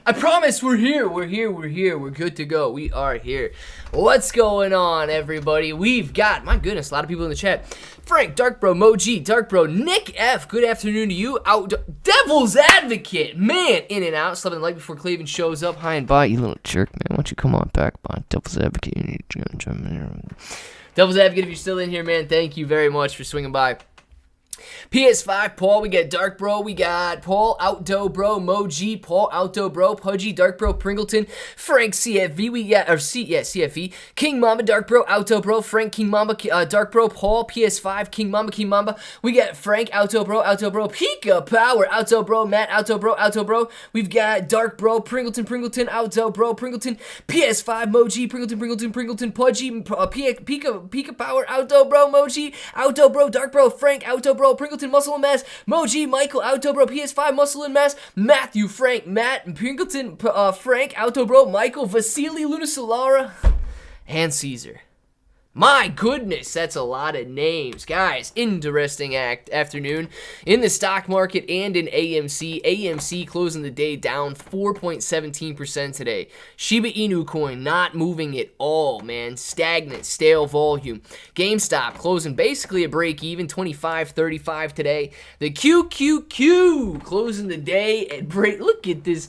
I promise we're here. We're here. We're good to go. We are here. What's going on, everybody? We've got, my goodness, a lot of people in the chat. Frank, Dark Bro, Moji, Dark Bro, Nick F. Good afternoon to you. Devil's Advocate. Man, in and out. Slept in the light before Clavin shows up. Hi and bye, you little jerk, man. Why don't you come on back by Devil's Advocate? Devil's Advocate, if you're still in here, man, thank you very much for swinging by. PS5, Paul, we got Dark Bro, we got Paul, Outdo Bro, Moji, Paul, Outdo Bro, Pudgy, Dark Bro, Pringleton, Frank, CFV, we got, CFV, King Mamba, Dark Bro, Outdo Bro, Frank, King Mamba, Dark Bro, Paul, PS5, King Mamba, we got Frank, Outdo Bro, Pika Power, Outdo Bro, Matt, Outdo Bro, we've got Dark Bro, Pringleton, Outdo Bro, Pringleton, PS5, Moji, Pringleton, Pudgy, Pika Power, Outdo Bro, Moji, Outdo Bro, Dark Bro, Frank, Outdo Bro, Pringleton, Muscle and Mass, Moji, Michael, Outdo Bro, PS5, Muscle and Mass, Matthew, Frank, Matt, Pringleton, Frank, Outdo Bro, Michael, Vasily, Luna Solara, and Caesar. My goodness, that's a lot of names. Guys, interesting afternoon in the stock market and in AMC. AMC closing the day down 4.17% today. Shiba Inu coin not moving at all, man. Stagnant, stale volume. GameStop closing basically a break even, 25.35 today. The QQQ closing the day at break. Look at this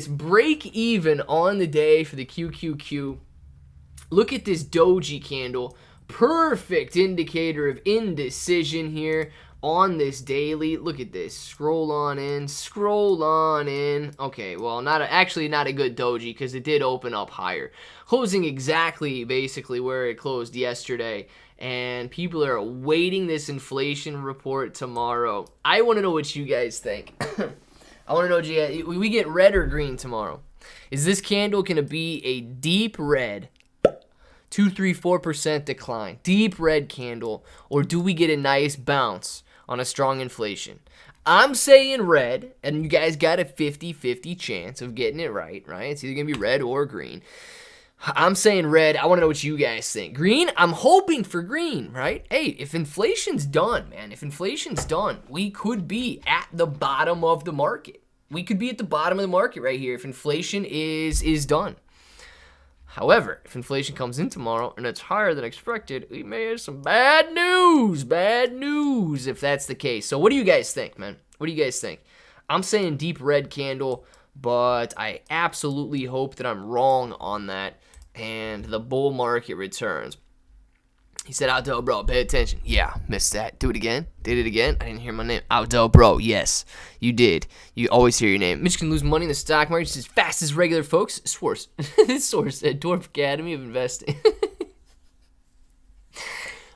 break even on the day for the QQQ. Look at this doji candle. Perfect indicator of indecision here on this daily. Look at this. Scroll on in. Okay, well, actually not a good doji because it did open up higher. Closing exactly basically where it closed yesterday. And people are awaiting this inflation report tomorrow. I want to know what you guys think. I want to know, we get red or green tomorrow? Is this candle going to be a deep red? 2-3-4% decline, deep red candle, or do we get a nice bounce on a strong inflation? I'm saying red, and you guys got a 50-50 chance of getting it right? It's either going to be red or green. I'm saying red. I want to know what you guys think. Green, I'm hoping for green, right? Hey, if inflation's done, man, we could be at the bottom of the market. We could be at the bottom of the market right here if inflation is done. However, if inflation comes in tomorrow and it's higher than expected, we may have some bad news if that's the case. So what do you guys think, man? What do you guys think? I'm saying deep red candle, but I absolutely hope that I'm wrong on that and the bull market returns. He said, Outdo Bro, pay attention. Yeah, missed that. Do it again. Did it again. I didn't hear my name. Outdo Bro, yes, you did. You always hear your name. Mitch can lose money in the stock market just as fast as regular folks. Source. This source at Dwarf Academy of Investing.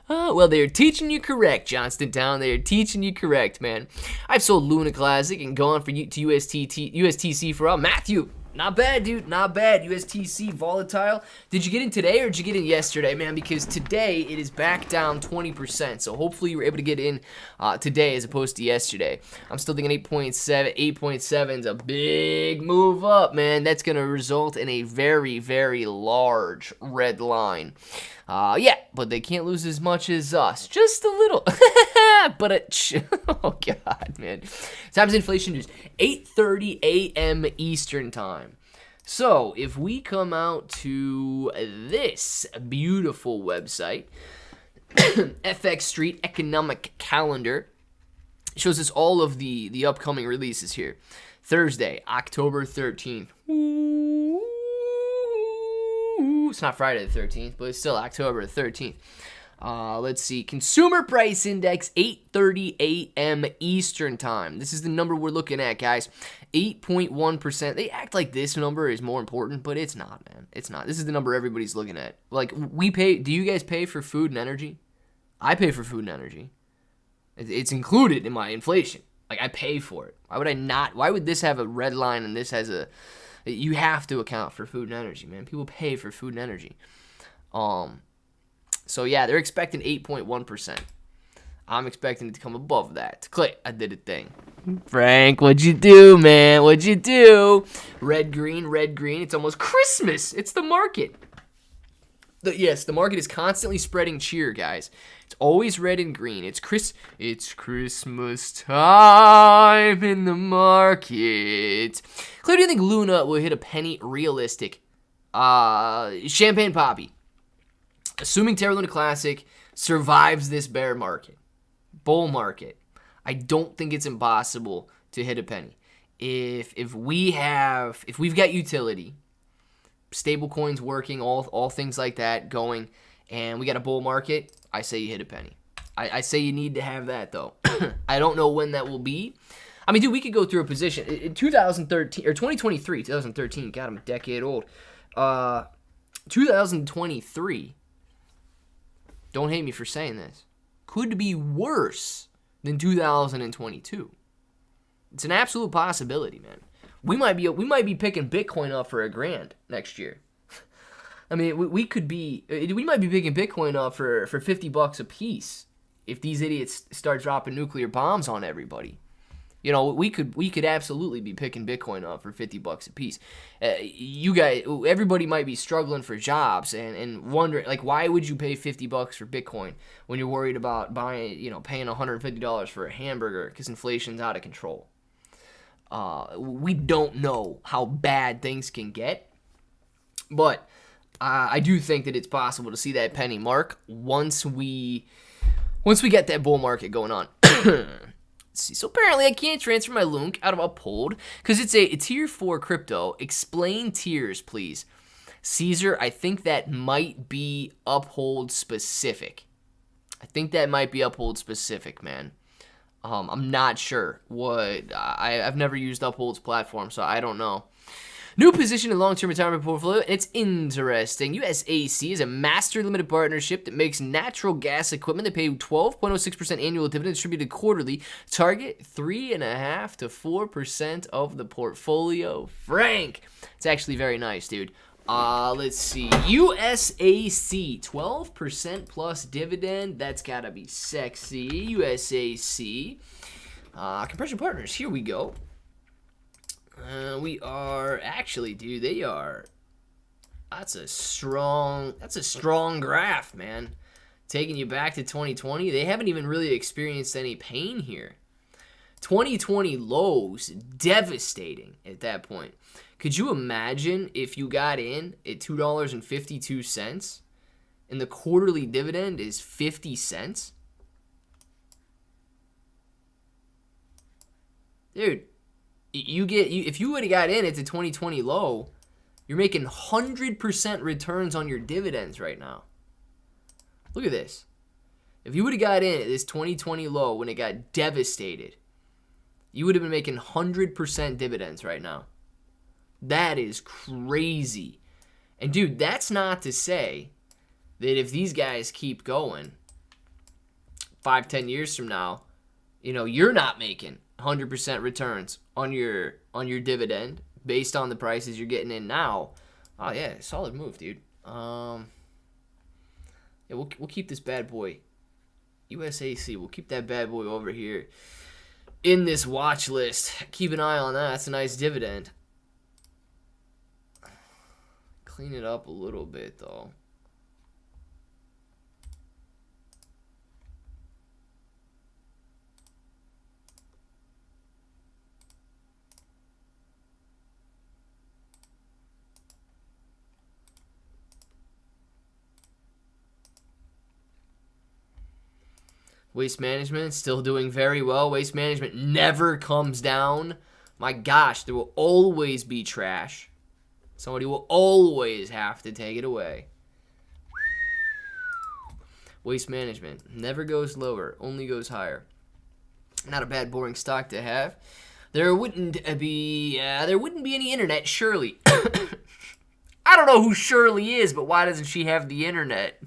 Well, they are teaching you correct, Johnstontown. They are teaching you correct, man. I've sold Luna Classic and gone to USTC for a while. Matthew. Not bad, dude. Not bad. USTC volatile. Did you get in today or did you get in yesterday, man? Because today it is back down 20%. So hopefully you were able to get in today as opposed to yesterday. I'm still thinking 8.7. 8.7 is a big move up, man. That's going to result in a very, very large red line. Yeah, but they can't lose as much as us. Just a little. But oh, God, man. Times inflation news. 8:30 a.m. Eastern time. So if we come out to this beautiful website, FX Street Economic Calendar, shows us all of the upcoming releases here. Thursday, October 13th. It's not Friday the 13th, but it's still October the 13th. Let's see. Consumer Price Index, 8:30 a.m. Eastern Time. This is the number we're looking at, guys. 8.1%. They act like this number is more important, but it's not, man. It's not. This is the number everybody's looking at. Like, we pay. Do you guys pay for food and energy? I pay for food and energy. It's included in my inflation. Like, I pay for it. Why would I not? Why would this have a red line and this has a... You have to account for food and energy, man. People pay for food and energy. So, yeah, they're expecting 8.1%. I'm expecting it to come above that. Click. I did a thing. Frank, what'd you do, man? What'd you do? Red, green, red, green. It's almost Christmas. It's the market. Yes, the market is constantly spreading cheer, guys. It's always red and green. It's Christmas time in the market. Click Claire, do you think Luna will hit a penny realistic? Champagne Poppy. Assuming Terra Luna Classic survives this bear market, bull market, I don't think it's impossible to hit a penny. If we've got utility, stable coins working, all things like that going, and we got a bull market, I say you hit a penny. I say you need to have that, though. I don't know when that will be. I mean, dude, we could go through a position. In 2013, or 2013, God, I'm a decade old. 2023, don't hate me for saying this, could be worse than 2022. It's an absolute possibility, man. We might be picking Bitcoin up for $1,000 next year. I mean, we might be picking Bitcoin up for $50 a piece if these idiots start dropping nuclear bombs on everybody. You know, we could absolutely be picking Bitcoin up for $50 a piece. You guys, everybody might be struggling for jobs and wondering, like, why would you pay $50 for Bitcoin when you're worried about paying $150 for a hamburger because inflation's out of control. We don't know how bad things can get, but I do think that it's possible to see that penny mark once we get that bull market going on. Let's see. So apparently I can't transfer my LUNC out of Uphold because it's a tier 4 crypto. Explain tiers, please. Caesar, I think that might be Uphold specific. Man. I'm not sure what. I've never used Uphold's platform, so I don't know. New position in long-term retirement portfolio. It's interesting. USAC is a master limited partnership that makes natural gas equipment. They pay 12.06% annual dividend distributed quarterly. Target 3.5% to 4% of the portfolio. Frank, it's actually very nice, dude. Let's see. USAC, 12% plus dividend. That's gotta be sexy. USAC. Compression partners. Here we go. We are actually, dude. They are. That's a strong graph, man. Taking you back to 2020. They haven't even really experienced any pain here. 2020 lows, devastating at that point. Could you imagine if you got in at $2.52 and the quarterly dividend is 50 cents? Dude, if you would have got in at the 2020 low, you're making 100% returns on your dividends right now. Look at this. If you would have got in at this 2020 low when it got devastated, you would have been making 100% dividends right now. That is crazy. And dude, that's not to say that if these guys keep going 5-10 years from now, you're not making 100% returns on your dividend based on the prices you're getting in now. Oh yeah, solid move, dude. Yeah, we'll keep this bad boy, USAC. We'll keep that bad boy over here in this watch list. Keep an eye on that. That's a nice dividend. Clean it up a little bit though. Waste Management still doing very well. Waste Management never comes down. My gosh, there will always be trash. Somebody will always have to take it away. Waste Management never goes lower, only goes higher. Not a bad boring stock to have. There wouldn't be any internet, Shirley. I don't know who Shirley is, but why doesn't she have the internet?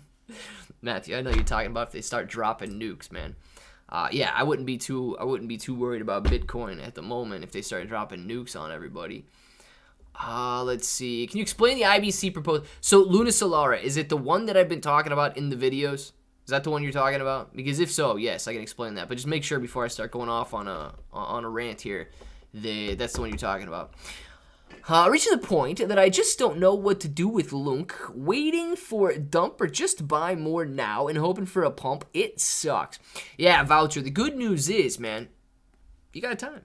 Matthew, I know you're talking about if they start dropping nukes, man. Yeah, I wouldn't be too worried about Bitcoin at the moment if they start dropping nukes on everybody. Let's see. Can you explain the IBC proposal? So Luna Solara, is it the one that I've been talking about in the videos? Is that the one you're talking about? Because if so, yes, I can explain that. But just make sure before I start going off on a rant here, that's the one you're talking about. Reaching the point that I just don't know what to do with LUNC. Waiting for a dump or just buy more now and hoping for a pump. It sucks. Yeah, Voucher. The good news is, man, you got time.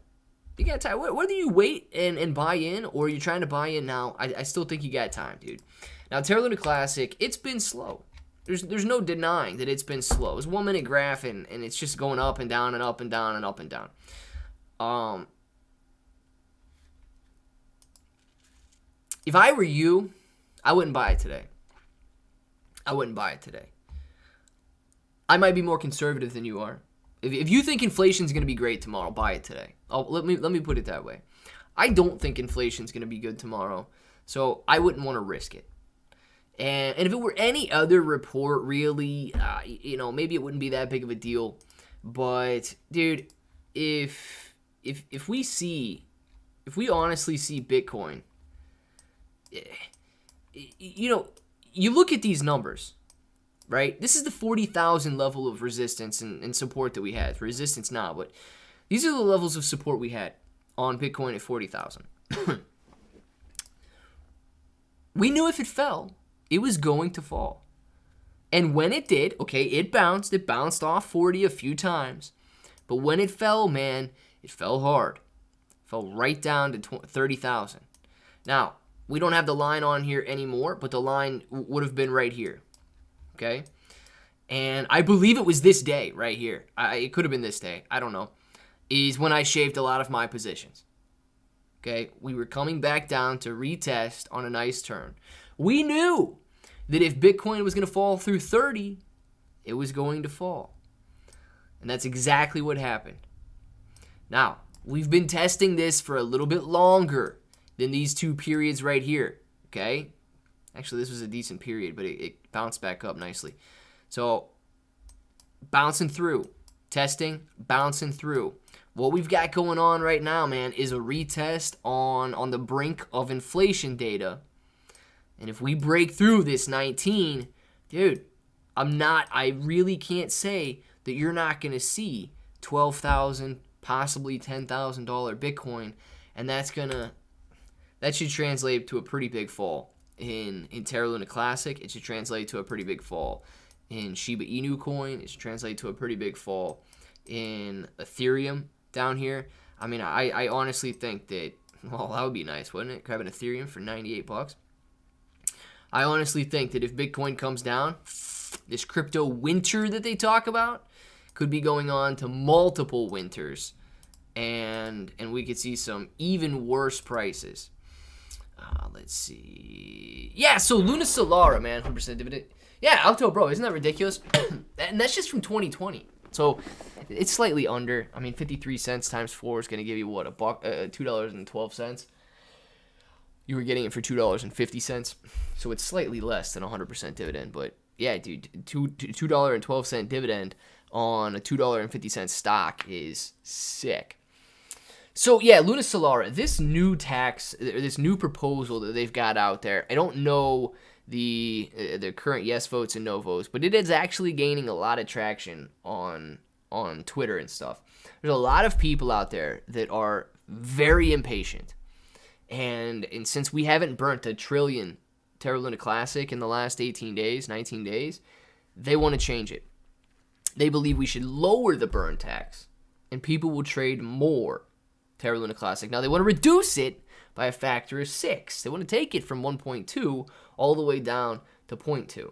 You got time. Whether you wait and buy in or you're trying to buy in now, I still think you got time, dude. Now, Terra Luna Classic, it's been slow. There's no denying that it's been slow. It's a 1 minute graph and it's just going up and down and up and down and up and down. If I were you, I wouldn't buy it today. I wouldn't buy it today. I might be more conservative than you are. If you think inflation's going to be great tomorrow, buy it today. Let me put it that way. I don't think inflation's going to be good tomorrow, so I wouldn't want to risk it. And if it were any other report, really, maybe it wouldn't be that big of a deal. But dude, if we honestly see Bitcoin, you look at these numbers, right? This is the 40,000 level of resistance and support that we had. Resistance now, but these are the levels of support we had on Bitcoin at 40,000. We knew if it fell, it was going to fall. And when it did, okay, it bounced off 40 a few times. But when it fell, man, it fell hard. It fell right down to 30,000. Now, we don't have the line on here anymore, but the line would have been right here. Okay? And I believe it was this day right here. It could have been this day. I don't know. Is when I shaved a lot of my positions. Okay? We were coming back down to retest on a nice turn. We knew that if Bitcoin was going to fall through 30, it was going to fall. And that's exactly what happened. Now, we've been testing this for a little bit longer than these two periods right here. Okay? Actually, this was a decent period, but it bounced back up nicely. So, bouncing through. Testing, bouncing through. What we've got going on right now, man, is a retest on the brink of inflation data. And if we break through this 19, dude, I really can't say that you're not going to see $12,000, possibly $10,000 Bitcoin. And that should translate to a pretty big fall in Terra Luna Classic. It should translate to a pretty big fall in Shiba Inu coin. It should translate to a pretty big fall in Ethereum down here. I mean, I honestly think that, well, that would be nice, wouldn't it? Grabbing Ethereum for $98. I honestly think that if Bitcoin comes down, this crypto winter that they talk about could be going on to multiple winters, and we could see some even worse prices. Let's see. Yeah, so Luna Solara, man, 100% dividend. Yeah, Alto, bro, isn't that ridiculous? And that's just from 2020. So it's slightly under. I mean, 53 cents times 4 is going to give you, what, $2.12? You were getting it for $2.50. So it's slightly less than 100% dividend. But, yeah, dude, $2.12 dividend on a $2.50 stock is sick. So, yeah, Luna Solara, this new proposal that they've got out there, I don't know the current yes votes and no votes, but it is actually gaining a lot of traction on Twitter and stuff. There's a lot of people out there that are very impatient. And since we haven't burnt a trillion Terra Luna Classic in the last 19 days, they want to change it. They believe we should lower the burn tax, and people will trade more Terra Luna Classic. Now, they want to reduce it by a factor of 6. They want to take it from 1.2 all the way down to 0.2.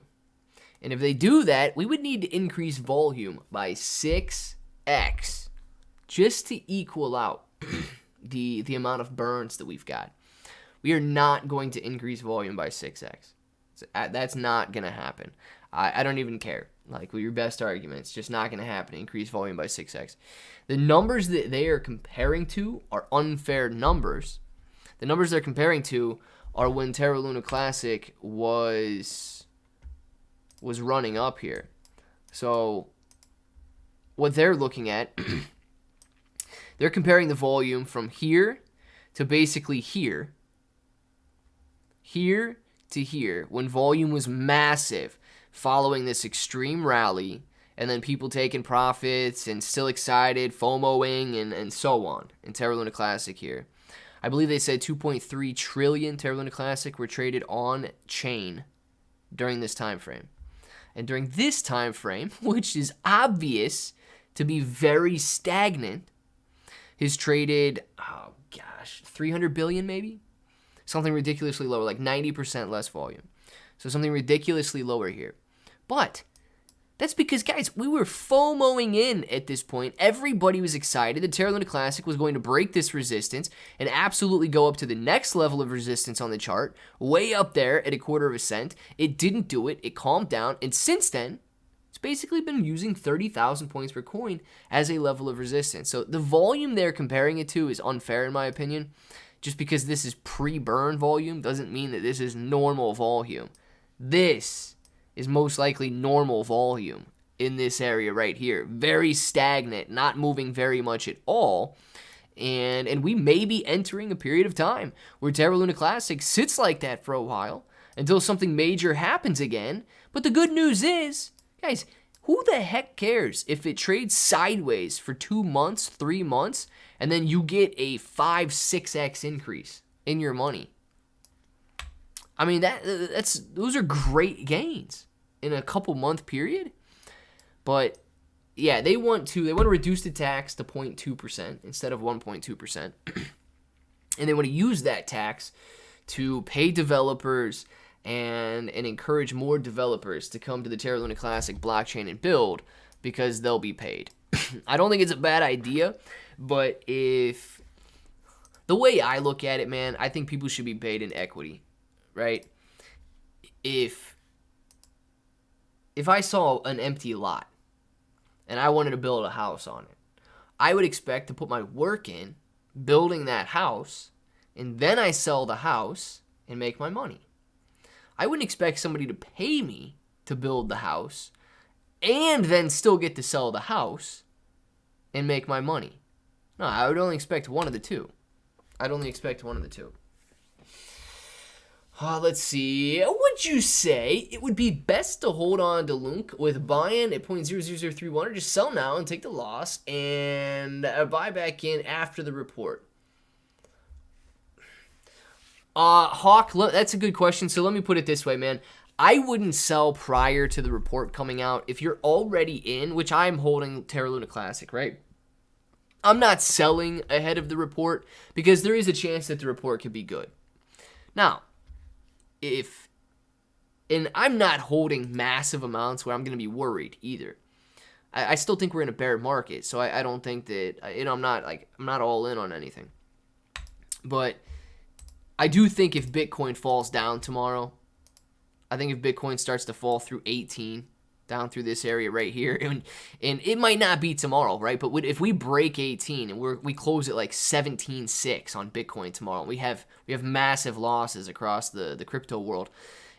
And if they do that, we would need to increase volume by 6x just to equal out the amount of burns that we've got. We are not going to increase volume by 6x. So that's not going to happen. I don't even care. Like, with your best arguments, just not going to happen. Increase volume by 6x. The numbers that they are comparing to are unfair numbers. The numbers they're comparing to are when Terra Luna Classic was running up here. So what they're looking at, they're comparing the volume from here to basically here to here, when volume was massive following this extreme rally, and then people taking profits and still excited, FOMOing, and so on in Terra Luna Classic here. I believe they said 2.3 trillion Terra Luna Classic were traded on chain during this time frame. And during this time frame, which is obvious to be very stagnant, has traded gosh, 300 billion maybe? Something ridiculously lower, like 90% less volume. So something ridiculously lower here. But that's because, guys, we were FOMOing in at this point. Everybody was excited. The Terra Luna Classic was going to break this resistance and absolutely go up to the next level of resistance on the chart, way up there at 1/4 of a cent. It didn't do it. It calmed down. And since then, it's basically been using 30,000 points per coin as a level of resistance. So the volume they're comparing it to is unfair in my opinion. Just because this is pre-burn volume doesn't mean that this is normal volume. This is most likely normal volume in this area right here. Very stagnant, not moving very much at all. And we may be entering a period of time where Terra Luna Classic sits like that for a while until something major happens again. But the good news is, guys, who the heck cares if it trades sideways for 2 months, 3 months, and then you get a 5-6x increase in your money? I mean, those are great gains in a couple month period. But yeah, they want to reduce the tax to 0.2% instead of 1.2%. And they want to use that tax to pay developers and encourage more developers to come to the Terra Luna Classic blockchain and build because they'll be paid. I don't think it's a bad idea, but if the way I look at it, man, I think people should be paid in equity, right? If I saw an empty lot and I wanted to build a house on it, I would expect to put my work in building that house, and then I sell the house and make my money. I wouldn't expect somebody to pay me to build the house and then still get to sell the house and make my money. No, I would only expect one of the two. Let's see. Would you say it would be best to hold on to LUNC with buy-in at 0.00031 or just sell now and take the loss and buy back in after the report? Hawk, that's a good question. So let me put it this way, man. I wouldn't sell prior to the report coming out. If you're already in, which I'm holding Terra Luna Classic, right? I'm not selling ahead of the report because there is a chance that the report could be good. Now, and I'm not holding massive amounts where I'm going to be worried either. I still think we're in a bear market, so I don't think that, I'm not all in on anything. But I do think if Bitcoin falls down tomorrow, I think if Bitcoin starts to fall through 18, down through this area right here, and it might not be tomorrow, right? But if we break 18 and we close at like 17.6 on Bitcoin tomorrow, we have massive losses across the crypto world,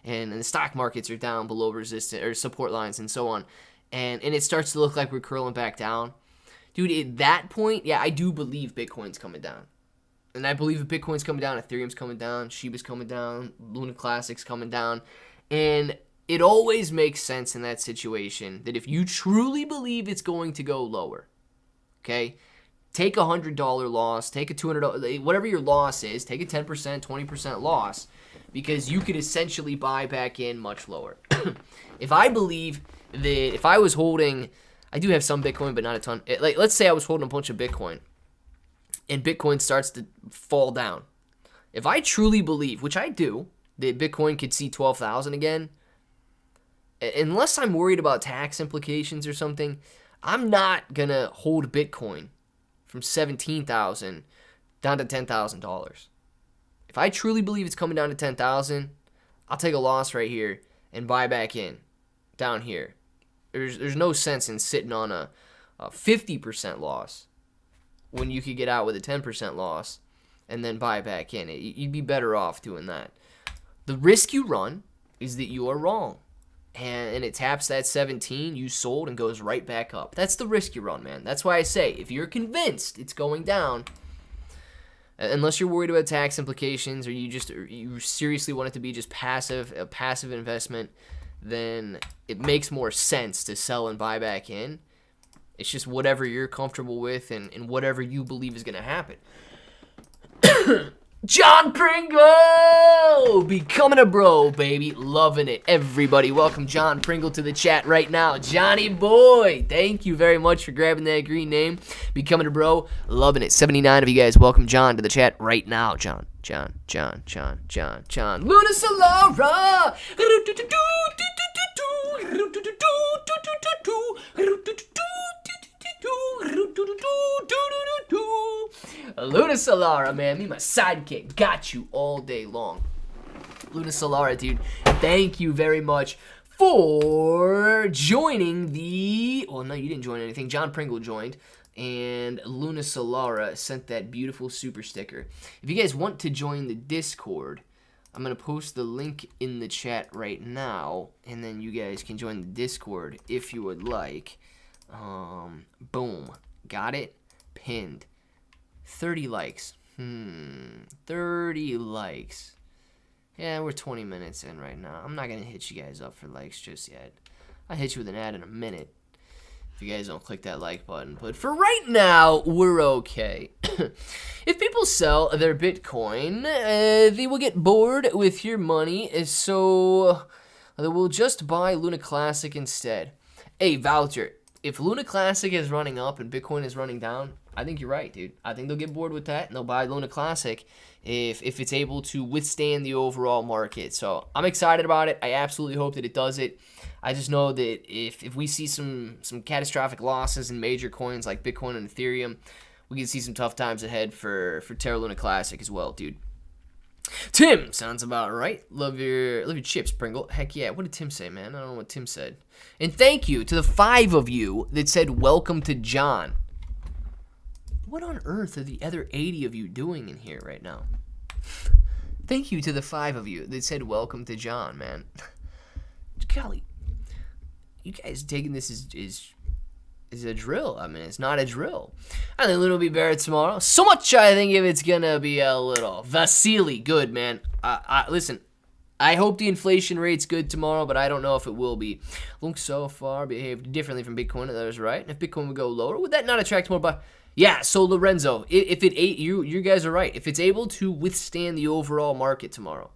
and the stock markets are down below resistance or support lines and so on, and it starts to look like we're curling back down, dude. At that point, yeah, I do believe Bitcoin's coming down. And I believe if Bitcoin's coming down, Ethereum's coming down, Shiba's coming down, Luna Classic's coming down. And it always makes sense in that situation that if you truly believe it's going to go lower, okay, take a $100 loss, take a $200, whatever your loss is, take a 10%, 20% loss, because you could essentially buy back in much lower. If I believe that if I was holding, I do have some Bitcoin, but not a ton. Like, let's say I was holding a bunch of Bitcoin, and Bitcoin starts to fall down. If I truly believe, which I do, that Bitcoin could see 12,000 again, unless I'm worried about tax implications or something, I'm not going to hold Bitcoin from 17,000 down to $10,000. If I truly believe it's coming down to 10,000, I'll take a loss right here and buy back in down here. There's no sense in sitting on a 50% loss when you could get out with a 10% loss and then buy back in. You'd be better off doing that. The risk you run is that you are wrong. And it taps that 17, you sold, and goes right back up. That's the risk you run, man. That's why I say, if you're convinced it's going down, unless you're worried about tax implications or you seriously want it to be just a passive investment, then it makes more sense to sell and buy back in. It's just whatever you're comfortable with and whatever you believe is going to happen. John Pringle! Becoming a bro, baby. Loving it. Everybody, welcome John Pringle to the chat right now. Johnny boy, thank you very much for grabbing that green name. Becoming a bro, loving it. 79 of you guys, welcome John to the chat right now. John. Luna Solara! Luna Solara, man, me my sidekick, got you all day long. Luna Solara, dude, thank you very much for joining the, well, no, you didn't join anything. John Pringle joined, and Luna Solara sent that beautiful super sticker. If you guys want to join the Discord, I'm going to post the link in the chat right now, and then you guys can join the Discord if you would like. Boom. Got it? Pinned. 30 likes. 30 likes. Yeah, we're 20 minutes in right now. I'm not going to hit you guys up for likes just yet. I'll hit you with an ad in a minute if you guys don't click that like button. But for right now, we're okay. If people sell their Bitcoin, they will get bored with your money, so they will just buy Luna Classic instead. Hey, Voucher, if Luna Classic is running up and Bitcoin is running down, I think you're right, dude. I think they'll get bored with that, and they'll buy Luna Classic if it's able to withstand the overall market. So I'm excited about it. I absolutely hope that it does it. I just know that if we see some catastrophic losses in major coins like Bitcoin and Ethereum, we can see some tough times ahead for Terra Luna Classic as well, dude. Tim, sounds about right. Love your chips, Pringle. Heck yeah. What did Tim say, man? I don't know what Tim said. And thank you to the 5 of you that said welcome to John. What on earth are the other 80 of you doing in here right now? Thank you to the 5 of you that said welcome to John, man. Golly, you guys taking this is a drill. I mean, it's not a drill. I think Luna will be better tomorrow. So much I think if it's going to be a little. Vasily, good, man. Listen, I hope the inflation rate's good tomorrow, but I don't know if it will be. LUNC so far behaved differently from Bitcoin, that was right. And if Bitcoin would go lower, would that not attract more buyers? Yeah, so Lorenzo, if it you guys are right. If it's able to withstand the overall market tomorrow.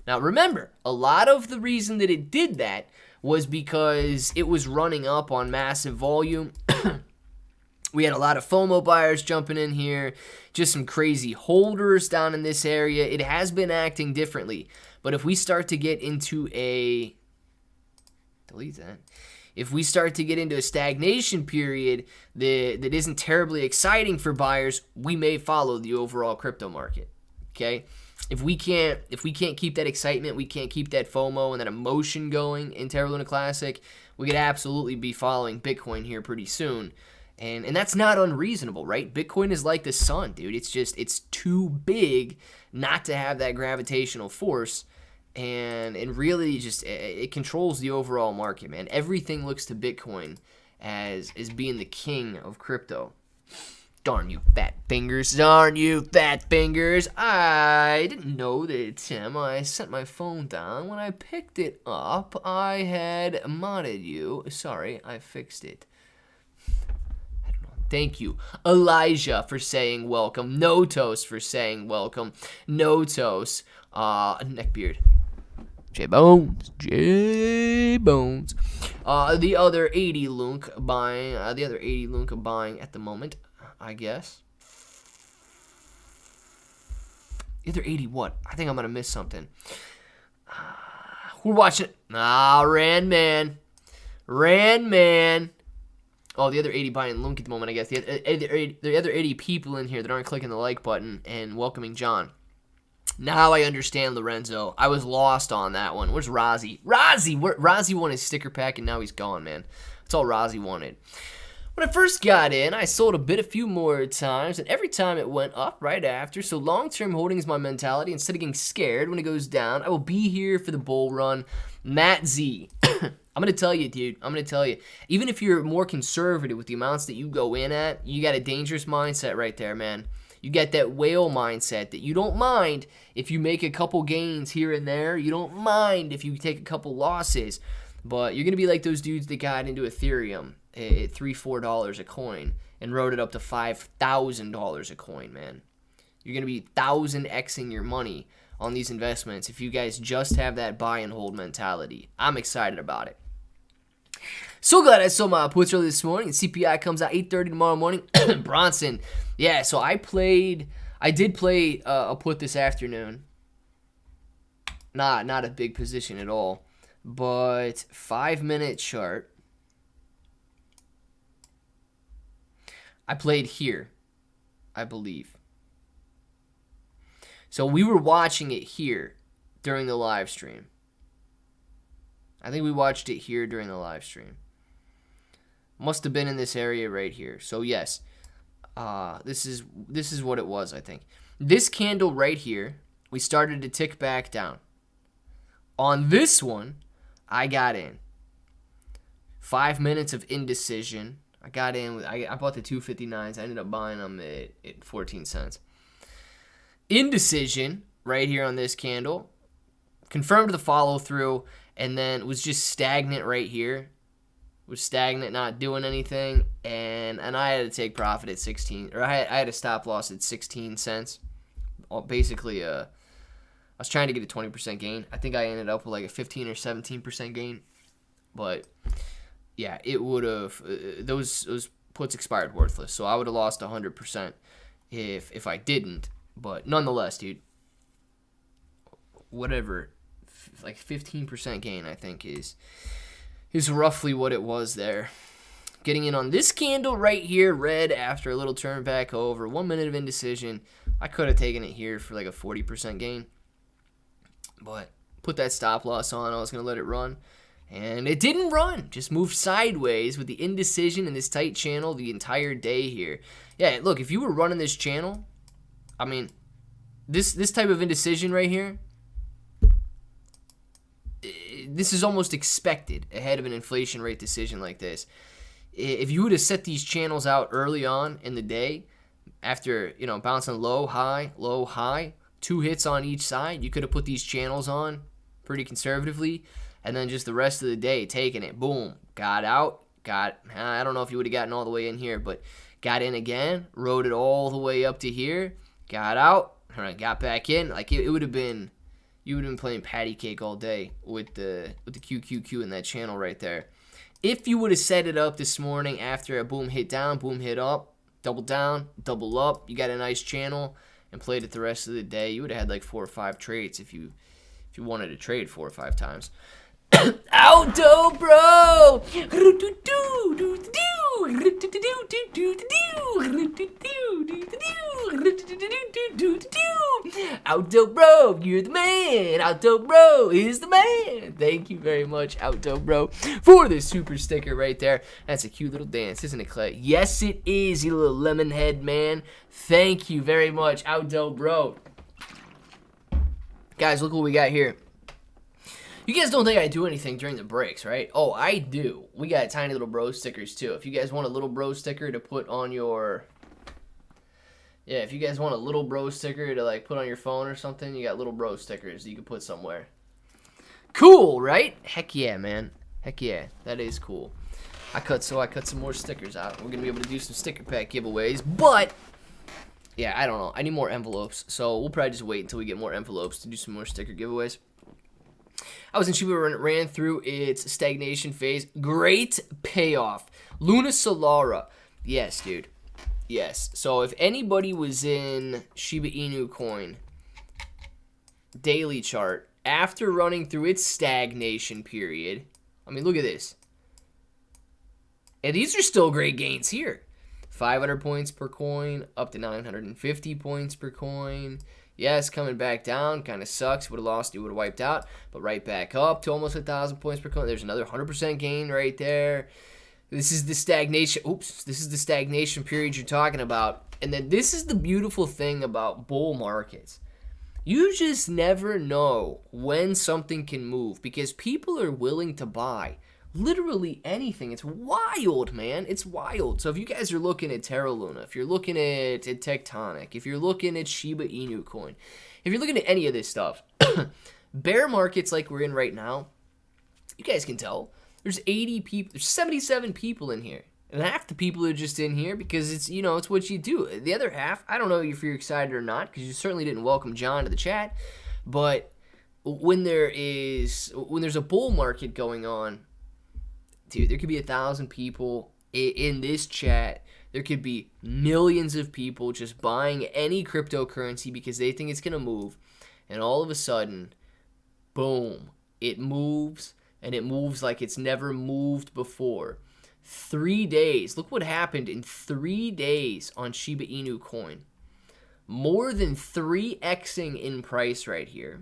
Now remember, a lot of the reason that it did that was because it was running up on massive volume. We had a lot of FOMO buyers jumping in here, just some crazy holders down in this area. It has been acting differently. But if we start to get into a delete that. If we start to get into a stagnation period that isn't terribly exciting for buyers, we may follow the overall crypto market. Okay? If we can't keep that excitement, we can't keep that FOMO and that emotion going in Terra Luna Classic, we could absolutely be following Bitcoin here pretty soon. And that's not unreasonable, right? Bitcoin is like the sun, dude. It's too big not to have that gravitational force. And really just it controls the overall market, man. Everything looks to Bitcoin as being the king of crypto. Darn you fat fingers. Darn you fat fingers. I didn't know that, Tim. I set my phone down. When I picked it up, I had modded you. Sorry, I fixed it. I don't know. Thank you, Elijah, for saying welcome. Notos for saying welcome. Notos. Neckbeard. J-Bones. The other 80 LUNC buying. The other 80 LUNC buying at the moment, I guess. The other 80 what? I think I'm gonna miss something. We're watching. Rand man. Oh, the other 80 buying LUNC at the moment, I guess. The other 80 people in here that aren't clicking the like button and welcoming John. Now I understand, Lorenzo. I was lost on that one. Where's Rozzy? Rozzy won his sticker pack, and now he's gone, man. That's all Rozzy wanted. When I first got in, I sold a few more times, and every time it went up right after. So long-term holding is my mentality. Instead of getting scared when it goes down, I will be here for the bull run. Matt Z. I'm going to tell you, dude. Even if you're more conservative with the amounts that you go in at, you got a dangerous mindset right there, man. You got that whale mindset that you don't mind if you make a couple gains here and there. You don't mind if you take a couple losses. But you're going to be like those dudes that got into Ethereum at $3-4 a coin and rode it up to $5,000 a coin, man. You're going to be 1,000xing your money on these investments if you guys just have that buy and hold mentality. I'm excited about it. So glad I saw my puts early this morning. CPI comes out 8:30 tomorrow morning. Bronson. Yeah, so I did play a put this afternoon. Not a big position at all. But 5-minute chart. I played here, I believe. So we were watching it here during the live stream. I think we watched it here during the live stream. Must have been in this area right here. So yes, this is what it was, I think. This candle right here, we started to tick back down. On this one, I got in. 5 minutes of indecision. I got in. I bought the 259s. I ended up buying them at 14 cents. Indecision right here on this candle. Confirmed the follow through, and then was just stagnant right here. Was stagnant, not doing anything, and I had to take profit at 16, or I had a stop loss at 16 cents. Basically, I was trying to get a 20% gain. I think I ended up with like a 15 or 17% gain, but yeah, it would have those puts expired worthless. So I would have lost 100% if I didn't. But nonetheless, dude, whatever, like 15% gain, I think is roughly what it was there. Getting in on this candle right here, red after a little turn back over, 1 minute of indecision. I could have taken it here for like a 40% gain, but put that stop loss on. I was going to let it run, and it didn't run. Just moved sideways with the indecision in this tight channel the entire day here. Yeah, look, if you were running this channel, I mean, this type of indecision right here, this is almost expected ahead of an inflation rate decision like this. If you would have set these channels out early on in the day, after, bouncing low, high, 2 hits on each side, you could have put these channels on pretty conservatively, and then just the rest of the day taking it, boom, got out, I don't know if you would have gotten all the way in here, but got in again, rode it all the way up to here, got out, got back in. Like it would have been, you would have been playing patty cake all day with the QQQ in that channel right there. If you would have set it up this morning after a boom hit down, boom hit up, double down, double up, you got a nice channel and played it the rest of the day, you would have had like 4 or 5 trades if you wanted to trade 4 or 5 times. Aldo, bro! Aldo, bro, you're the man. Aldo, bro, is the man. Thank you very much, Aldo, bro, for this super sticker right there. That's a cute little dance, isn't it, Clay? Yes, it is, you little lemon head man. Thank you very much, Aldo, bro. Guys, look what we got here. You guys don't think I do anything during the breaks, right? Oh, I do. We got tiny little bro stickers, too. If you guys want a little bro sticker to put on your... Yeah, if you guys want a little bro sticker to, like, put on your phone or something, you got little bro stickers that you can put somewhere. Cool, right? Heck yeah, man. Heck yeah. That is cool. I cut some more stickers out. We're going to be able to do some sticker pack giveaways, but... Yeah, I don't know. I need more envelopes, so we'll probably just wait until we get more envelopes to do some more sticker giveaways. I was in Shiba when it ran through its stagnation phase. Great payoff. Luna Solara. Yes, dude. Yes. So if anybody was in Shiba Inu coin daily chart after running through its stagnation period, I mean, look at this. And these are still great gains here. 500 points per coin, up to 950 points per coin. Yes, coming back down, kind of sucks. Would have lost, you would have wiped out. But right back up to almost 1,000 points per coin. There's another 100% gain right there. This is the stagnation. Oops, this is the stagnation period you're talking about. And then this is the beautiful thing about bull markets. You just never know when something can move because people are willing to buy literally anything. It's wild, man. It's wild. So if you guys are looking at Terra Luna, if you're looking at Tectonic, if you're looking at Shiba Inu coin, if you're looking at any of this stuff, bear markets like we're in right now, you guys can tell there's 80 people, there's 77 people in here. And half the people are just in here because it's, you know, it's what you do. The other half, I don't know if you're excited or not, because you certainly didn't welcome John to the chat. But when there's a bull market going on, dude, there could be 1,000 people in this chat. There could be millions of people just buying any cryptocurrency because they think it's going to move. And all of a sudden, boom, it moves, and it moves like it's never moved before. 3 days. Look what happened in 3 days on Shiba Inu coin. More than 3xing in price right here.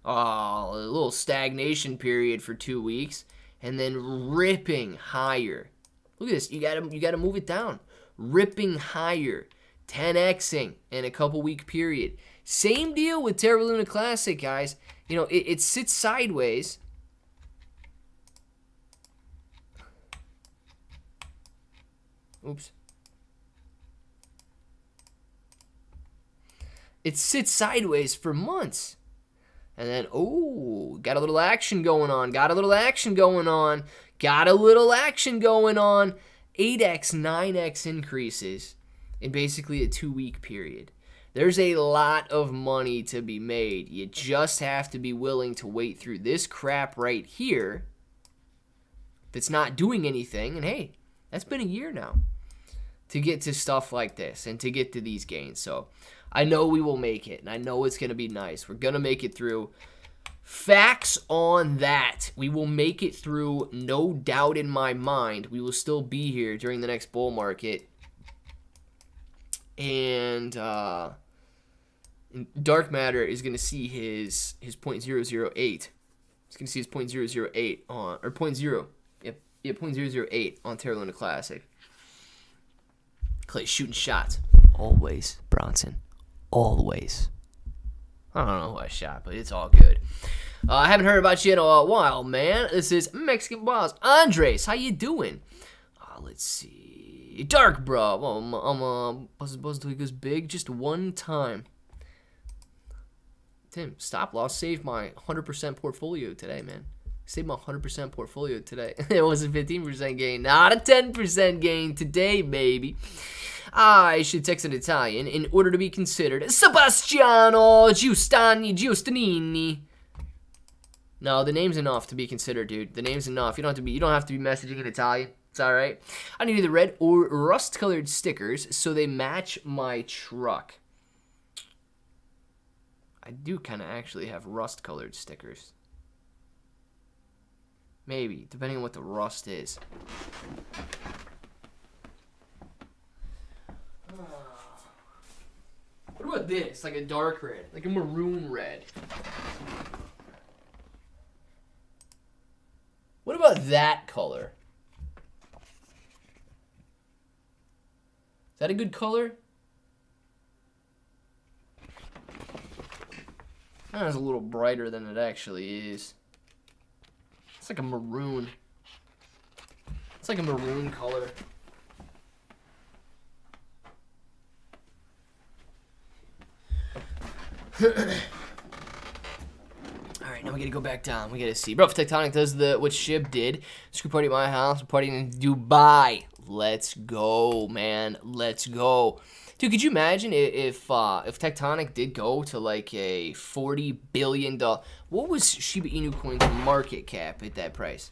Oh, a little stagnation period for 2 weeks, and then ripping higher. Look at this. You gotta move it down. Ripping higher. 10xing in a couple week period. Same deal with Terra Luna Classic, guys. You know, it sits sideways. Oops. It sits sideways for months. And then, oh, got a little action going on. Got a little action going on. 8x, 9x increases in basically a 2 week period. There's a lot of money to be made. You just have to be willing to wait through this crap right here that's not doing anything. And hey, that's been a year now to get to stuff like this and to get to these gains. So I know we will make it, and I know it's going to be nice. We're going to make it through. Facts on that. We will make it through, no doubt in my mind. We will still be here during the next bull market. And Dark Matter is going to see his 0.008. He's going to see his 0.008 on, or 0.0. Yep, 0.008 on Terra Luna Classic. Clay shooting shots. Always, Bronson. Always. I don't know who I shot, but it's all good. I haven't heard about you in a while, man. This is Mexican Boss. Andres, how you doing? Let's see. Dark, bro. I'm buzzing until he goes big just one time. Tim, stop loss. Saved my 100% portfolio today, man. Saved my 100% portfolio today. It was a 15% gain, not a 10% gain today, baby. I should text in Italian in order to be considered Sebastiano Giustanini. No, the name's enough to be considered, dude. The name's enough. You don't have to be messaging in Italian. It's all right. I need either red or rust-colored stickers so they match my truck. I do kind of actually have rust-colored stickers. Maybe, depending on what the rust is. What about this? Like a dark red, like a maroon red. What about that color? Is that a good color? That's a little brighter than it actually is. It's like a maroon. It's like a maroon color. Alright, now we gotta go back down. We gotta see. Bro, if Tectonic does what Shib did, screw party at my house, we're partying in Dubai. Let's go, man. Let's go. Dude, could you imagine if Tectonic did go to like a $40 billion... What was Shiba Inu coin's market cap at that price?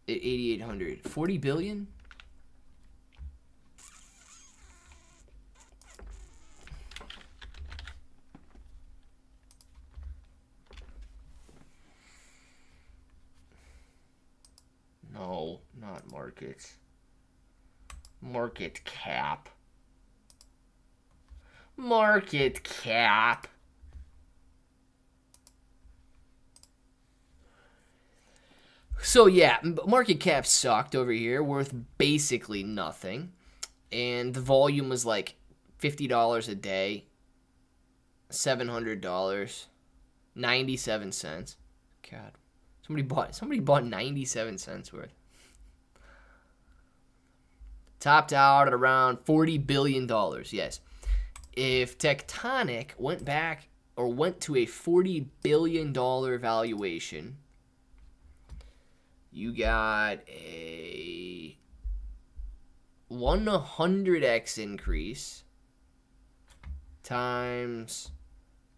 At 8,800. 40 billion? No, not markets. Market cap. Market cap. So yeah, market cap sucked over here, worth basically nothing. And the volume was like $50 a day. $700. 97 cents. God. Somebody bought 97 cents worth. Topped out at around $40 billion, yes. If Tectonic went back or went to a $40 billion valuation, you got a 100x increase times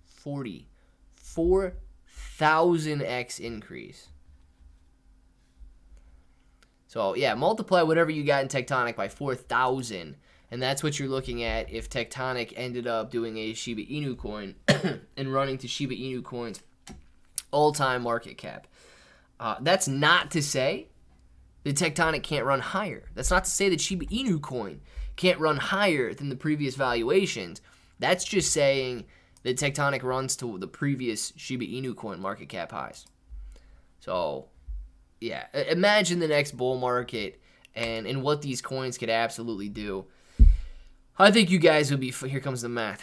40. 4,000x increase. So, yeah, multiply whatever you got in Tectonic by 4,000. And that's what you're looking at if Tectonic ended up doing a Shiba Inu coin and running to Shiba Inu coins all-time market cap. That's not to say that Tectonic can't run higher. That's not to say that Shiba Inu coin can't run higher than the previous valuations. That's just saying that Tectonic runs to the previous Shiba Inu coin market cap highs. So, yeah, imagine the next bull market and what these coins could absolutely do. I think you guys would be... Here comes the math.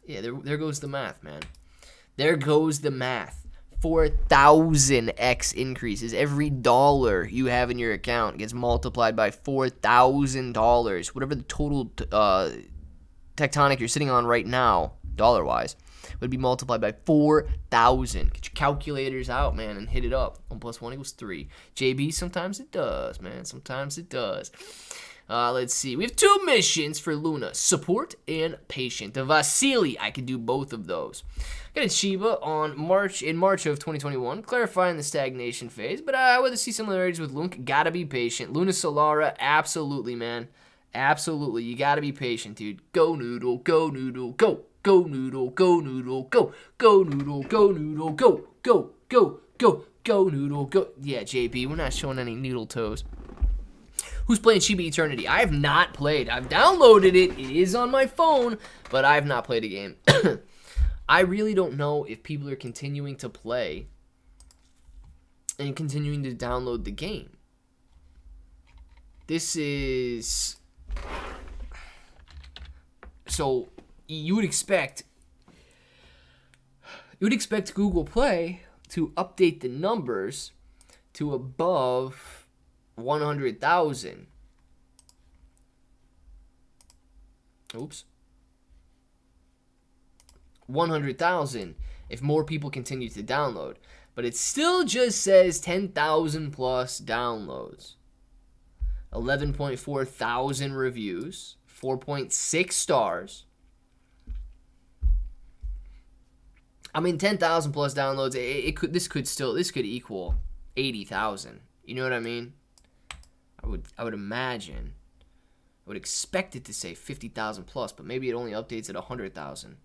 Yeah, there goes the math, man. There goes the math. 4,000x increases. Every dollar you have in your account gets multiplied by $4,000. Whatever the total Tectonic you're sitting on right now, dollar-wise, would be multiplied by 4,000. Get your calculators out, man, and hit it up. 1 + 1 = 3. JB, sometimes it does, man. Sometimes it does. Let's see. We have 2 missions for Luna. Support and Patient. The Vasily, I could do both of those. Got a Shiba in March of 2021, clarifying the stagnation phase, but I would see similarities with LUNC. Gotta be patient. Luna Solara, absolutely, man. Absolutely. You gotta be patient, dude. Go Noodle, go Noodle, go. Go Noodle, go Noodle, go. Go Noodle, go Noodle, go. Go, go, go, go Noodle, go. Yeah, JB, we're not showing any noodle toes. Who's playing Shiba Eternity? I have not played. I've downloaded it. It is on my phone, but I have not played a game. I really don't know if people are continuing to play and continuing to download the game. This is... So, you would expect Google Play to update the numbers to above 100,000. Oops. 100,000 if more people continue to download. But it still just says 10,000 plus downloads. 11.4 thousand reviews. 4.6 stars. I mean, 10,000 plus downloads. This could equal 80,000. You know what I mean? I would imagine. I would expect it to say 50,000 plus, but maybe it only updates at 100,000.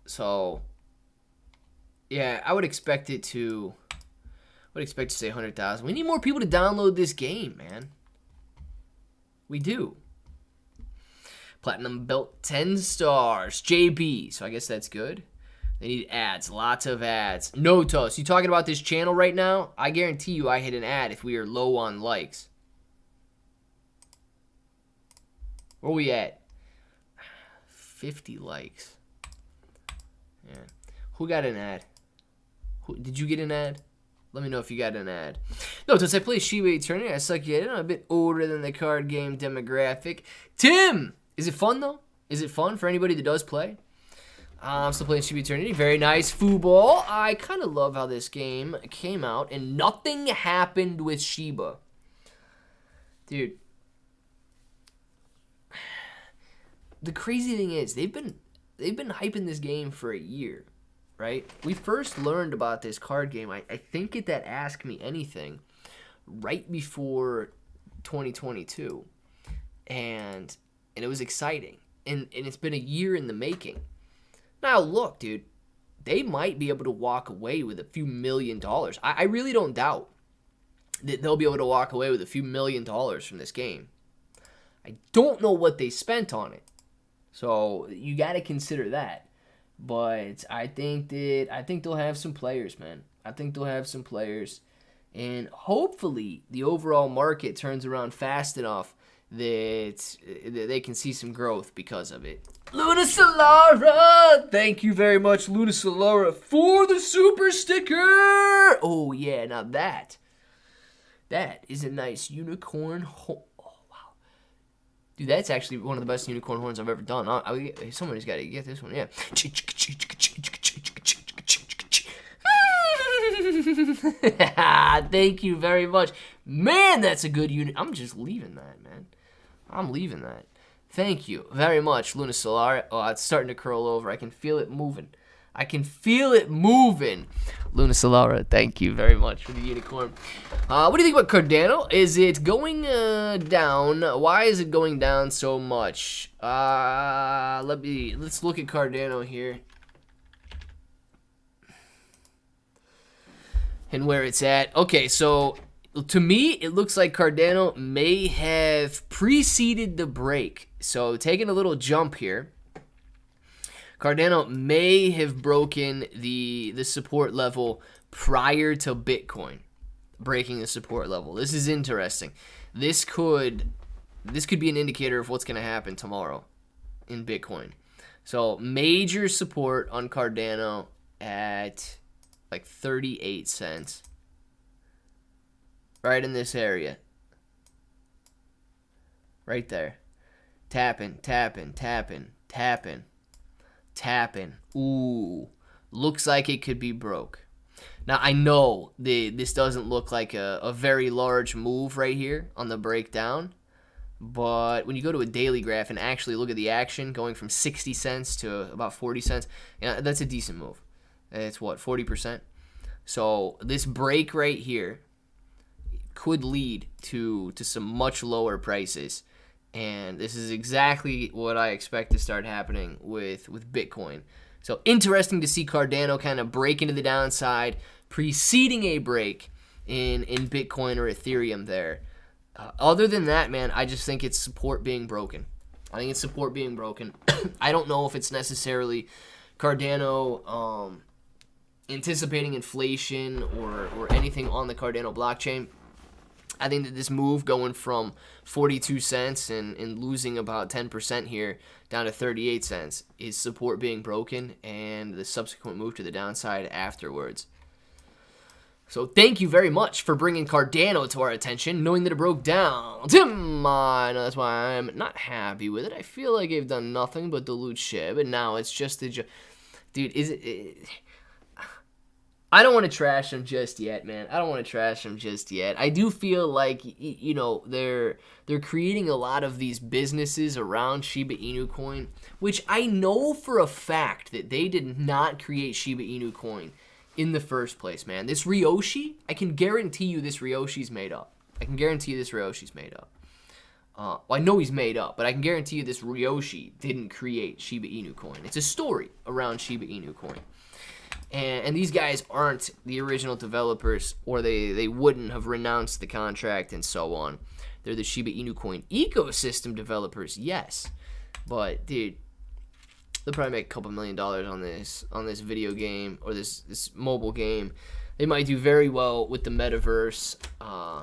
So yeah, I would expect it to. Say 100,000. We need more people to download this game, man. We do. Platinum Belt 10 stars. JB. So I guess that's good. They need ads. Lots of ads. Notos. You talking about this channel right now? I guarantee you I hit an ad if we are low on likes. Where we at? 50 likes. Yeah. Who got an ad? Did you get an ad? Let me know if you got an ad. Notos. I play Shiba Eternity. I suck at it. I'm a bit older than the card game demographic. Tim! Is it fun, though? Is it fun for anybody that does play? I'm still playing Shiba Eternity. Very nice. Football. I kind of love how this game came out and nothing happened with Shiba. Dude. The crazy thing is, they've been hyping this game for a year, right? We first learned about this card game, I think at that Ask Me Anything, right before 2022. And it was exciting. And it's been a year in the making. Now, look, dude, they might be able to walk away with a few $1 million. I really don't doubt that they'll be able to walk away with a few $1 million from this game. I don't know what they spent on it. So, you got to consider that. But I think they'll have some players, man. I think they'll have some players. And hopefully, the overall market turns around fast enough that they can see some growth because of it. Luna Solara! Thank you very much, Luna Solara, for the super sticker! Oh, yeah, now that is a nice unicorn horn. Oh, wow. Dude, that's actually one of the best unicorn horns I've ever done. Somebody's got to get this one, yeah. Thank you very much. Man, that's a good unit. I'm just leaving that, man. I'm leaving that. Thank you very much, Luna Solar. Oh, it's starting to curl over. I can feel it moving. I can feel it moving. Luna Solara, thank you very much for the unicorn. What do you think about Cardano? Is it going down? Why is it going down so much? Let's look at Cardano here. And where it's at. Okay, so to me, it looks like Cardano may have preceded the break. So taking a little jump here. Cardano may have broken the support level prior to Bitcoin breaking the support level. This is interesting. This could be an indicator of what's going to happen tomorrow in Bitcoin. So major support on Cardano at like 38 cents. Right in this area. Right there. Tapping, tapping, tapping, tapping. Tapping. Ooh. Looks like it could be broke. Now, I know this doesn't look like a very large move right here on the breakdown. But when you go to a daily graph and actually look at the action going from 60 cents to about 40 cents, that's a decent move. It's what, 40%? So this break right here could lead to some much lower prices. And this is exactly what I expect to start happening with Bitcoin. So interesting to see Cardano kind of break into the downside, preceding a break in Bitcoin or Ethereum there. Other than that, man, I just think it's support being broken. I think it's support being broken. I don't know if it's necessarily Cardano anticipating inflation or anything on the Cardano blockchain. I think that this move going from 42 cents and losing about 10% here down to 38 cents is support being broken and the subsequent move to the downside afterwards. So thank you very much for bringing Cardano to our attention, knowing that it broke down. Tim, I know that's why I'm not happy with it. I feel like they've done nothing but dilute Shib, and now it's just a... Dude, is it... I don't want to trash them just yet, man. I don't want to trash them just yet. I do feel like, they're creating a lot of these businesses around Shiba Inu coin, which I know for a fact that they did not create Shiba Inu coin in the first place, man. This Ryoshi, I can guarantee you this Ryoshi's made up. I can guarantee you this Ryoshi's made up. Well, I know he's made up, but I can guarantee you this Ryoshi didn't create Shiba Inu coin. It's a story around Shiba Inu coin. And these guys aren't the original developers, or they wouldn't have renounced the contract and so on. They're the Shiba Inu coin ecosystem developers, yes. But, dude, they'll probably make a couple $1 million on this video game or this mobile game. They might do very well with the metaverse.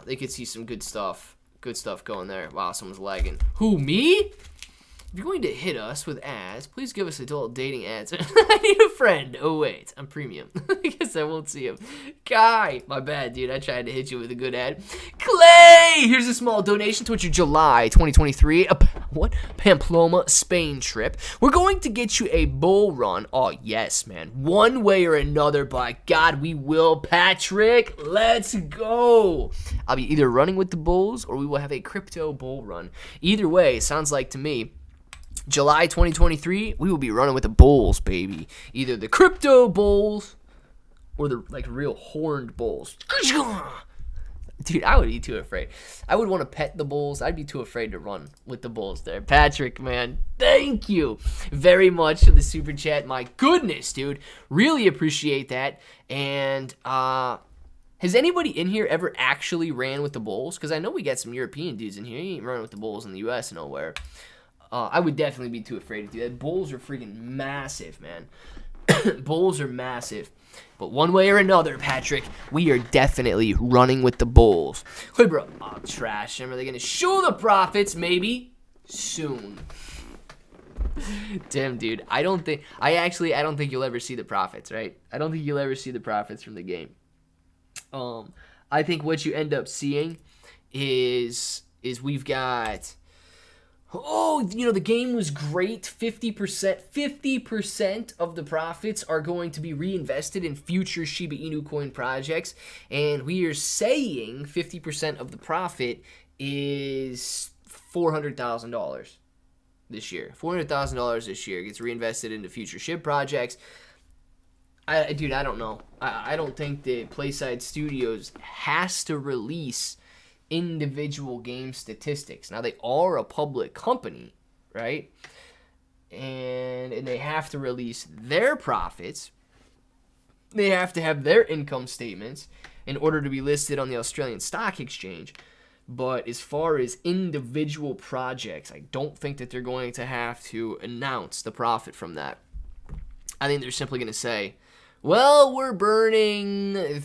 They could see some good stuff going there. Wow, someone's lagging. Who, me? If you're going to hit us with ads, please give us adult dating ads. I need a friend. Oh, wait. I'm premium. I guess I won't see him. Guy. My bad, dude. I tried to hit you with a good ad. Clay! Here's a small donation towards your July 2023 Pamplona, Spain trip. We're going to get you a bull run. Oh, yes, man. One way or another, by God, we will, Patrick. Let's go. I'll be either running with the bulls or we will have a crypto bull run. Either way, sounds like to me, July 2023, we will be running with the bulls, baby. Either the crypto bulls or the real horned bulls. Dude, I would be too afraid. I would want to pet the bulls. I'd be too afraid to run with the bulls there. Patrick, man, thank you very much for the super chat. My goodness, dude. Really appreciate that. And has anybody in here ever actually ran with the bulls? Because I know we got some European dudes in here. You ain't running with the bulls in the U.S. nowhere. I would definitely be too afraid to do that. Bulls are freaking massive, man. Bulls are massive. But one way or another, Patrick, we are definitely running with the bulls. Hey, bro. Oh, trash them. Are they going to show the profits? Maybe. Soon. Damn, dude. I don't think you'll ever see the profits, right? I don't think you'll ever see the profits from the game. I think what you end up seeing is we've got... Oh, the game was great. 50% of the profits are going to be reinvested in future Shiba Inu coin projects. And we are saying 50% of the profit is $400,000 this year. $400,000 this year gets reinvested into future Shib projects. Dude, I don't know. I don't think the Playside Studios has to release individual game statistics. Now, they are a public company, right? And they have to release their profits. They have to have their income statements in order to be listed on the Australian Stock Exchange. But as far as individual projects, I don't think that they're going to have to announce the profit from that. I think they're simply going to say, well, we're burning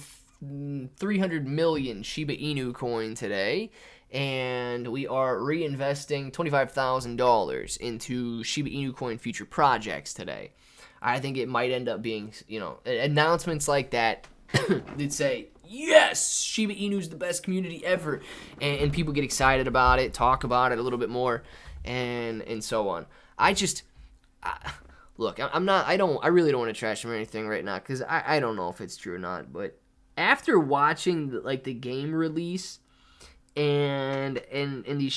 300 million Shiba Inu coin today, and we are reinvesting $25,000 into Shiba Inu coin future projects today. I think it might end up being, announcements like that that say, yes, Shiba Inu's the best community ever, and people get excited about it, talk about it a little bit more, and so on. Look, I really don't want to trash him or anything right now, because I don't know if it's true or not, but after watching the game release and the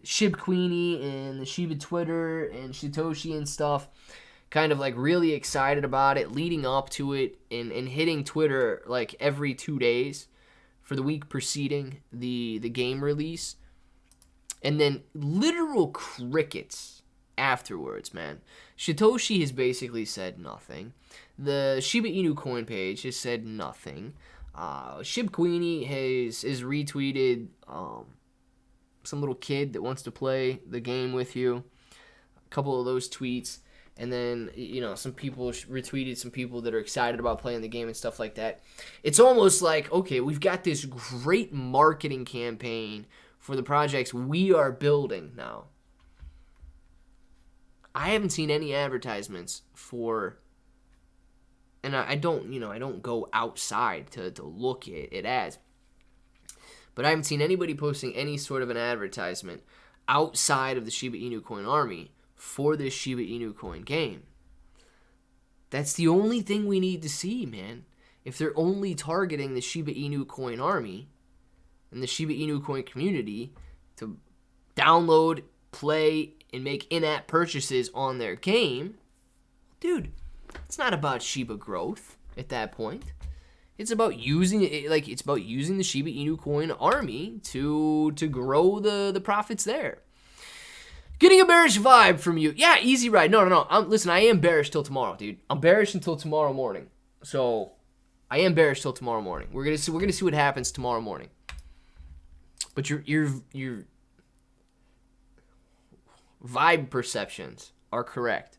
Shib Queenie and the Shiba Twitter and Satoshi and stuff, kind of really excited about it, leading up to it, and hitting Twitter every 2 days for the week preceding the game release, and then literal crickets afterwards, man. Satoshi has basically said nothing. The Shiba Inu coin page has said nothing. Shib Queenie has retweeted some little kid that wants to play the game with you. A couple of those tweets. And then, some people retweeted some people that are excited about playing the game and stuff like that. It's almost like, okay, we've got this great marketing campaign for the projects we are building now. I haven't seen any advertisements for, and I don't go outside to look at ads, but I haven't seen anybody posting any sort of an advertisement outside of the Shiba Inu coin army for this Shiba Inu coin game. That's the only thing we need to see, man. If they're only targeting the Shiba Inu coin army and the Shiba Inu coin community to download, play, and make in-app purchases on their game, dude, it's not about Shiba growth at that point. It's about using it, it's about using the Shiba Inu coin army to grow the profits there. Getting a bearish vibe from you. Yeah, easy ride. No. Listen, I am bearish till tomorrow, dude. I'm bearish until tomorrow morning. So, I am bearish till tomorrow morning. We're gonna see what happens tomorrow morning. But your vibe perceptions are correct.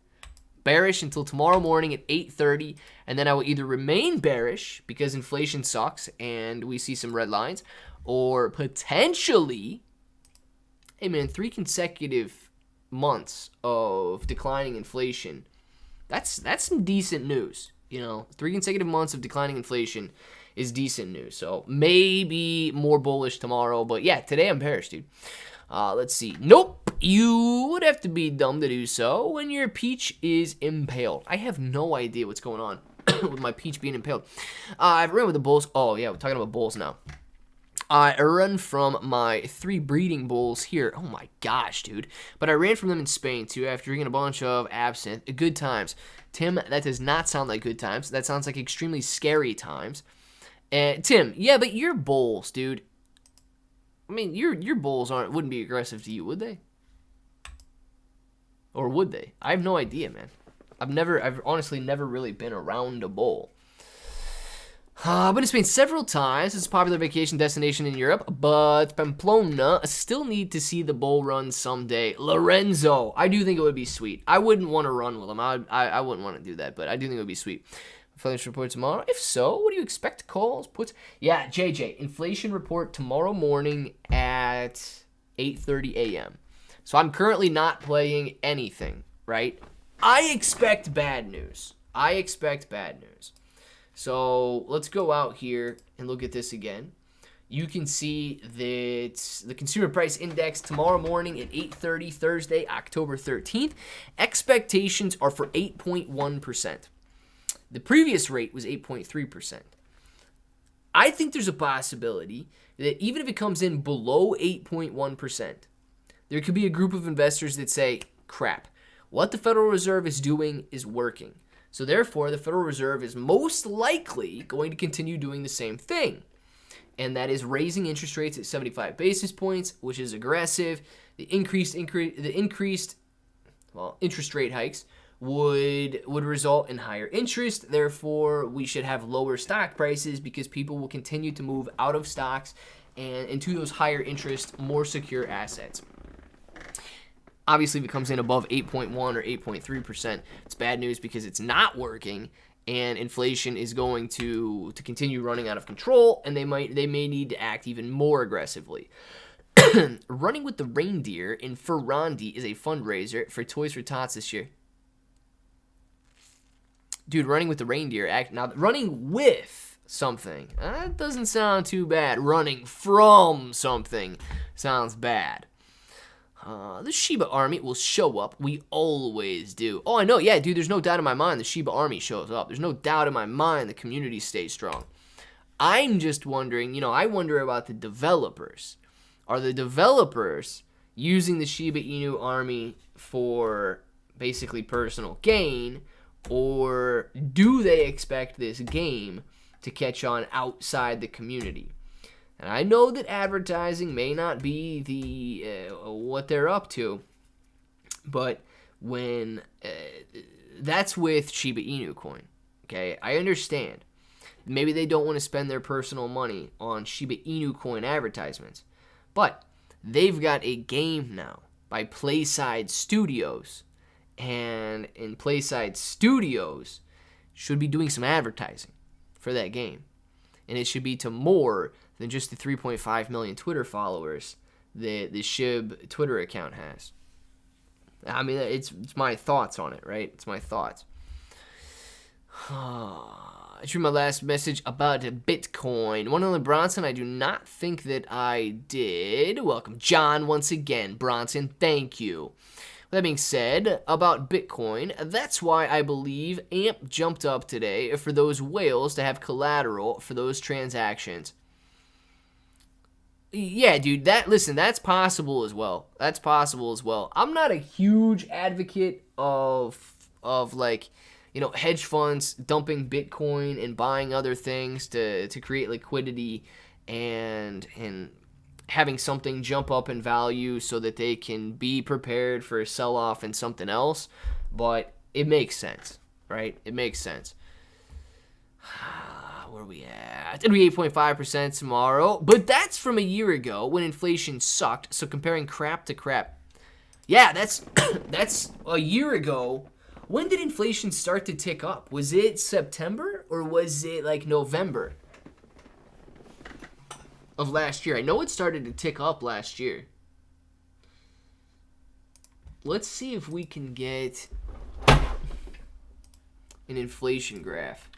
Bearish until tomorrow morning at 8:30, and then I will either remain bearish because inflation sucks and we see some red lines, or potentially, hey man, 3 consecutive months of declining inflation. That's some decent news. 3 consecutive months of declining inflation is decent news. So maybe more bullish tomorrow, but yeah, today I'm bearish, dude. Let's see. Nope. You would have to be dumb to do so when your peach is impaled. I have no idea what's going on with my peach being impaled. I've run with the bulls. Oh, yeah, we're talking about bulls now. I run from my 3 breeding bulls here. Oh, my gosh, dude. But I ran from them in Spain, too, after drinking a bunch of absinthe. Good times. Tim, that does not sound like good times. That sounds like extremely scary times. And Tim, yeah, but your bulls, dude. I mean, your bulls wouldn't be aggressive to you, would they? Or would they? I have no idea, man. I've honestly never really been around a bull. I've been to Spain several times. It's a popular vacation destination in Europe, but Pamplona still need to see the bull run someday. Lorenzo, I do think it would be sweet. I wouldn't want to run with him. I wouldn't want to do that, but I do think it would be sweet. Inflation report tomorrow? If so, what do you expect? Calls? Puts? Yeah, JJ, inflation report tomorrow morning at 8:30 a.m. So I'm currently not playing anything, right? I expect bad news. So let's go out here and look at this again. you can see that the consumer price index tomorrow morning at 8:30 Thursday, October 13th, expectations are for 8.1%. The previous rate was 8.3%. I think there's a possibility that even if it comes in below 8.1%, there could be a group of investors that say, crap, what the Federal Reserve is doing is working. So therefore, the Federal Reserve is most likely going to continue doing the same thing. And that is raising interest rates at 75 basis points, which is aggressive. The increased interest rate hikes would result in higher interest. Therefore, we should have lower stock prices because people will continue to move out of stocks and into those higher interest, more secure assets. Obviously, if it comes in above 8.1 or 8.3%, it's bad news because it's not working, and inflation is going to continue running out of control, and they may need to act even more aggressively. Running with the Reindeer in Ferrandi is a fundraiser for Toys for Tots this year. Dude, running with the Reindeer, running with something, that doesn't sound too bad. Running from something sounds bad. The Shiba Army will show up. We always do. Oh, I know. Yeah, dude, there's no doubt in my mind the Shiba Army shows up. There's no doubt in my mind the community stays strong. I'm just wondering, I wonder about the developers. Are the developers using the Shiba Inu Army for basically personal gain, or do they expect this game to catch on outside the community? And I know that advertising may not be the what they're up to, but when that's with Shiba Inu coin, okay? I understand. Maybe they don't want to spend their personal money on Shiba Inu coin advertisements, but they've got a game now by Playside Studios, and in Playside Studios should be doing some advertising for that game, and it should be to more than just the 3.5 million Twitter followers that the Shib Twitter account has. I mean, it's my thoughts on it, right? It's my thoughts. I drew my last message about Bitcoin. One on Bronson, I do not think that I did. Welcome, John, once again. Bronson, thank you. That being said, about Bitcoin, that's why I believe AMP jumped up today for those whales to have collateral for those transactions. Yeah, dude, that's possible as well. That's possible as well. I'm not a huge advocate of like, hedge funds dumping Bitcoin and buying other things to create liquidity and having something jump up in value so that they can be prepared for a sell-off in something else. But it makes sense, right? It makes sense. Where are we at? It'll be 8.5% tomorrow. But that's from a year ago when inflation sucked. So comparing crap to crap. Yeah, that's that's a year ago. When did inflation start to tick up? Was it September or was it like November of last year? I know it started to tick up last year. Let's see if we can get an inflation graph.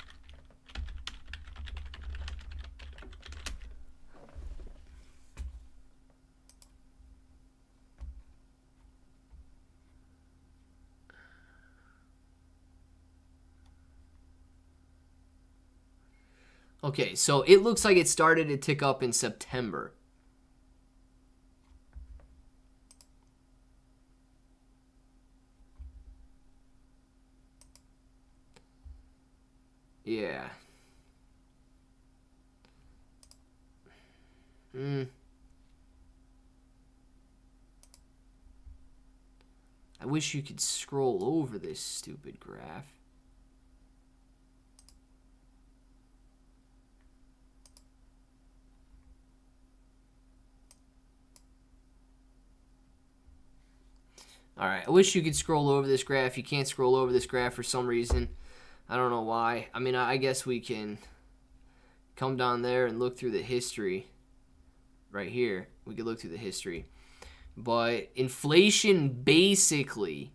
Okay, so it looks like it started to tick up in September. Yeah. I wish you could scroll over this stupid graph. All right, I wish you could scroll over this graph. You can't scroll over this graph for some reason. I don't know why. I mean, I guess we can come down there and look through the history. Right here, we could look through the history. But inflation basically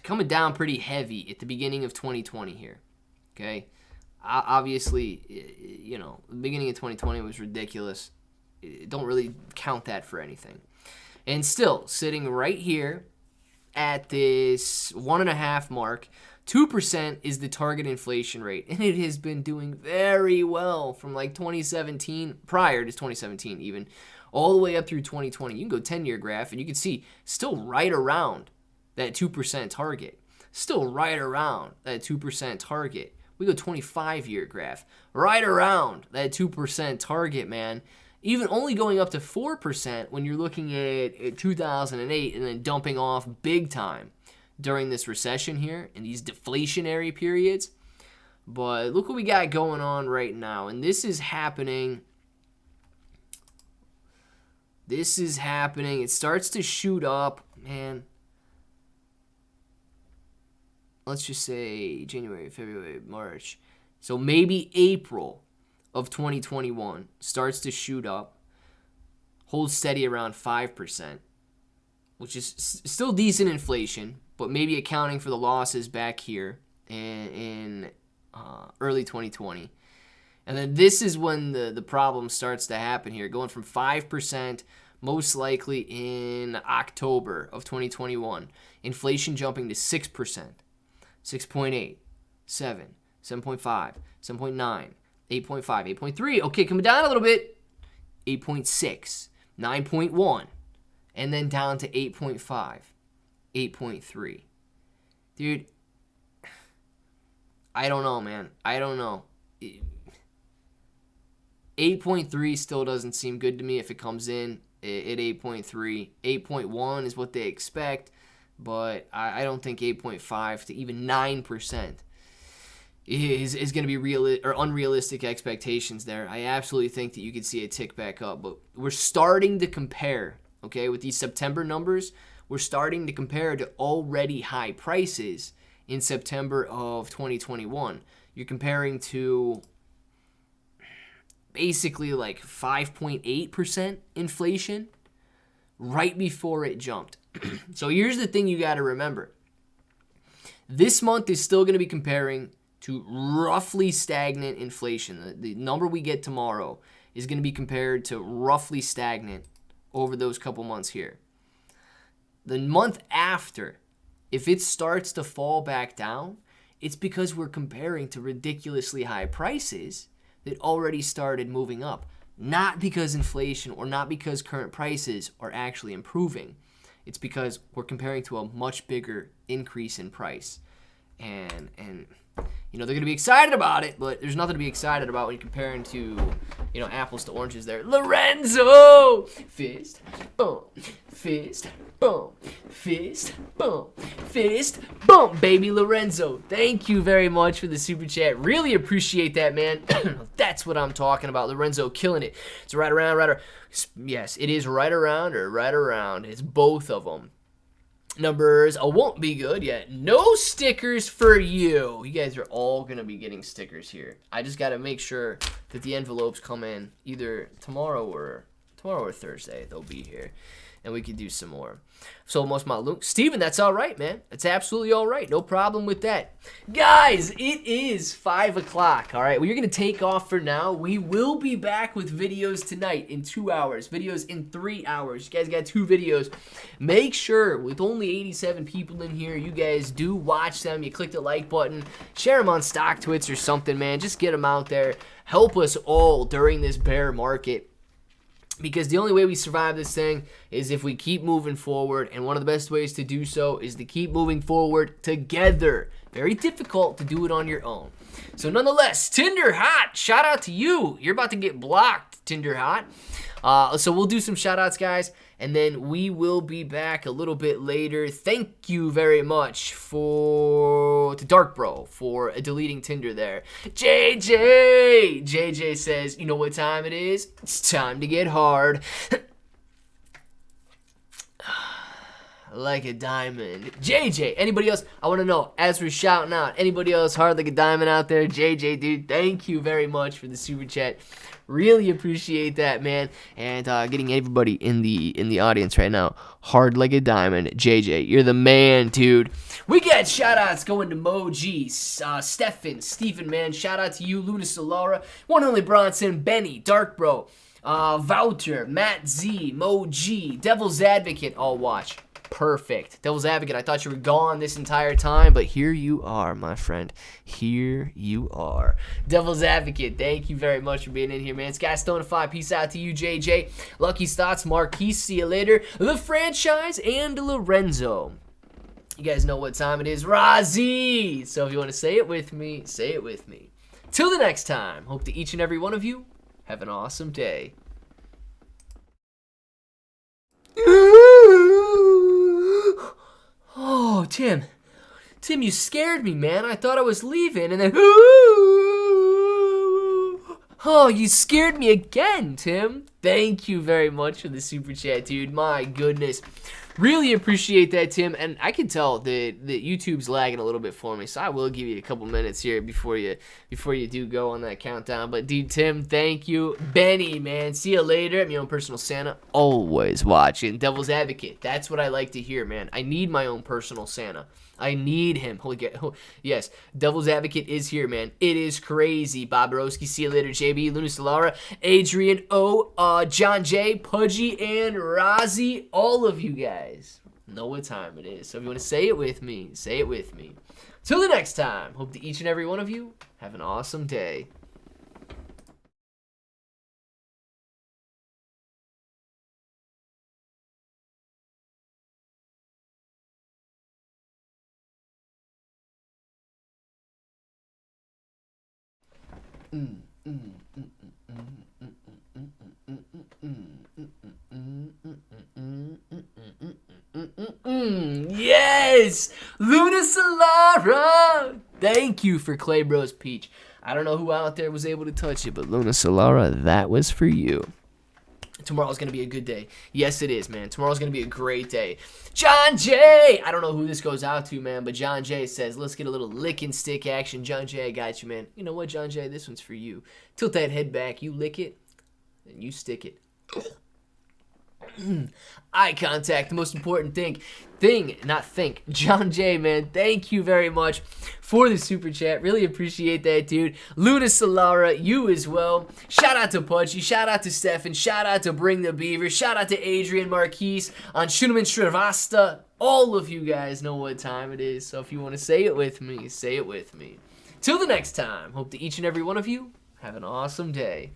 coming down pretty heavy at the beginning of 2020 here. Okay? obviously, you know, the beginning of 2020 was ridiculous. Don't really count that for anything. And still, sitting right here at this 1.5 mark, 2% is the target inflation rate. And it has been doing very well from like 2017, prior to 2017 even, all the way up through 2020. You can go 10-year graph and you can see still right around that 2% target. Still right around that 2% target. We go 25-year graph, right around that 2% target, man. Even only going up to 4% when you're looking at 2008 and then dumping off big time during this recession here in these deflationary periods. But look what we got going on right now. And this is happening. This is happening. It starts to shoot up, man. Let's just say January, February, March. So maybe April of 2021 starts to shoot up, holds steady around 5%, which is still decent inflation, but maybe accounting for the losses back here in early 2020. And then this is when the problem starts to happen here, going from 5%, most likely in October of 2021. Inflation jumping to 6%, 6.8, 7, 7.5, 7.9, 8.5, 8.3. Okay, coming down a little bit, 8.6, 9.1, and then down to 8.5, 8.3. Dude, I don't know, man. I don't know. 8.3 still doesn't seem good to me if it comes in at 8.3. 8.1 is what they expect, but I don't think 8.5 to even 9% is going to be real or unrealistic expectations there. I absolutely think that you could see a tick back up, but we're starting to compare, okay, with these September numbers. We're starting to compare to already high prices in September of 2021. You're comparing to basically like 5.8% inflation right before it jumped. So here's the thing you got to remember. This month is still going to be comparing to roughly stagnant inflation. The number we get tomorrow is going to be compared to roughly stagnant over those couple months here. The month after, if it starts to fall back down, it's because we're comparing to ridiculously high prices that already started moving up. Not because inflation or not because current prices are actually improving. It's because we're comparing to a much bigger increase in price. And you know, they're going to be excited about it, but there's nothing to be excited about when you're comparing to, you know, apples to oranges there. Lorenzo! Fist, boom, fist, boom, fist, boom, fist, boom, baby Lorenzo. Thank you very much for the super chat. Really appreciate that, man. That's what I'm talking about. Lorenzo killing it. It's right around. Yes, it is right around or right around. It's both of them. Numbers won't be good yet. No stickers for you. You guys are all going to be getting stickers here. I just got to make sure that the envelopes come in either tomorrow or Thursday. They'll be here. And we can do some more. So most my LUNC. Steven, that's all right, man. That's absolutely all right. No problem with that. Guys, it is 5 o'clock. All right, well, you're going to take off for now. We will be back with videos tonight in 2 hours. Videos in 3 hours. You guys got 2 videos. Make sure, with only 87 people in here, you guys do watch them. You click the like button. Share them on Stock Twits or something, man. Just get them out there. Help us all during this bear market. Because the only way we survive this thing is if we keep moving forward. And one of the best ways to do so is to keep moving forward together. Very difficult to do it on your own. So nonetheless, Tinder Hot, shout out to you. You're about to get blocked, Tinder Hot. So we'll do some shout outs, guys. And then we will be back a little bit later. Thank you very much to Dark Bro for deleting Tinder there. JJ says, you know what time it is? It's time to get hard. like a diamond. JJ, anybody else? I want to know, as we're shouting out, anybody else hard like a diamond out there? JJ, dude, thank you very much for the super chat. Really appreciate that, man. And getting everybody in the audience right now, hard like a diamond. JJ, you're the man, dude. We got shout-outs going to Mo G, Stephen, man. Shout-out to you, Luna Solara, One Only Bronson, Benny, Dark Bro, Vouter, Matt Z, Mo G, Devil's Advocate. All watch. Perfect. Devil's Advocate, I thought you were gone this entire time, but here you are, my friend. Here you are. Devil's Advocate, thank you very much for being in here, man. Skystone5, peace out to you, JJ. Lucky Stotts, Marquise, see you later. The Franchise, and Lorenzo. You guys know what time it is. Razi! So if you want to say it with me, say it with me. Till the next time, hope to each and every one of you have an awesome day. Oh, Tim, you scared me, man. I thought I was leaving, and then, oh, you scared me again, Tim. Thank you very much for the super chat, dude. My goodness. Really appreciate that, Tim. And I can tell that YouTube's lagging a little bit for me, so I will give you a couple minutes here before you do go on that countdown. But, dude, Tim, thank you. Benny, man, see you later. I'm your own personal Santa. Always watching. Devil's Advocate. That's what I like to hear, man. I need my own personal Santa. I need him. Yes, Devil's Advocate is here, man. It is crazy. Bob Roski, see you later. JB, Luna Solara, Adrian O, John J, Pudgy, and Rozzy. All of you guys know what time it is. So if you want to say it with me, say it with me. Till the next time, hope that each and every one of you have an awesome day. Yes! Luna Solara! Thank you for Clay Bros Peach. I don't know who out there was able to touch it, but Luna Solara, that was for you. Tomorrow's going to be a good day. Yes, it is, man. Tomorrow's going to be a great day. John J! I don't know who this goes out to, man, but John J says, let's get a little lick and stick action. John J, I got you, man. You know what, John J? This one's for you. Tilt that head back. You lick it, and you stick it. Eye contact, the most important thing. Not think. John J, man, thank you very much for the super chat. Really appreciate that, dude. Luna Solara, you as well. Shout out to Pudgy. Shout out to Stefan. Shout out to Bring the Beaver. Shout out to Adrian Marquise on Shunaman Shrivasta. All of you guys know what time it is. So if you want to say it with me, say it with me. Till the next time, hope that each and every one of you have an awesome day.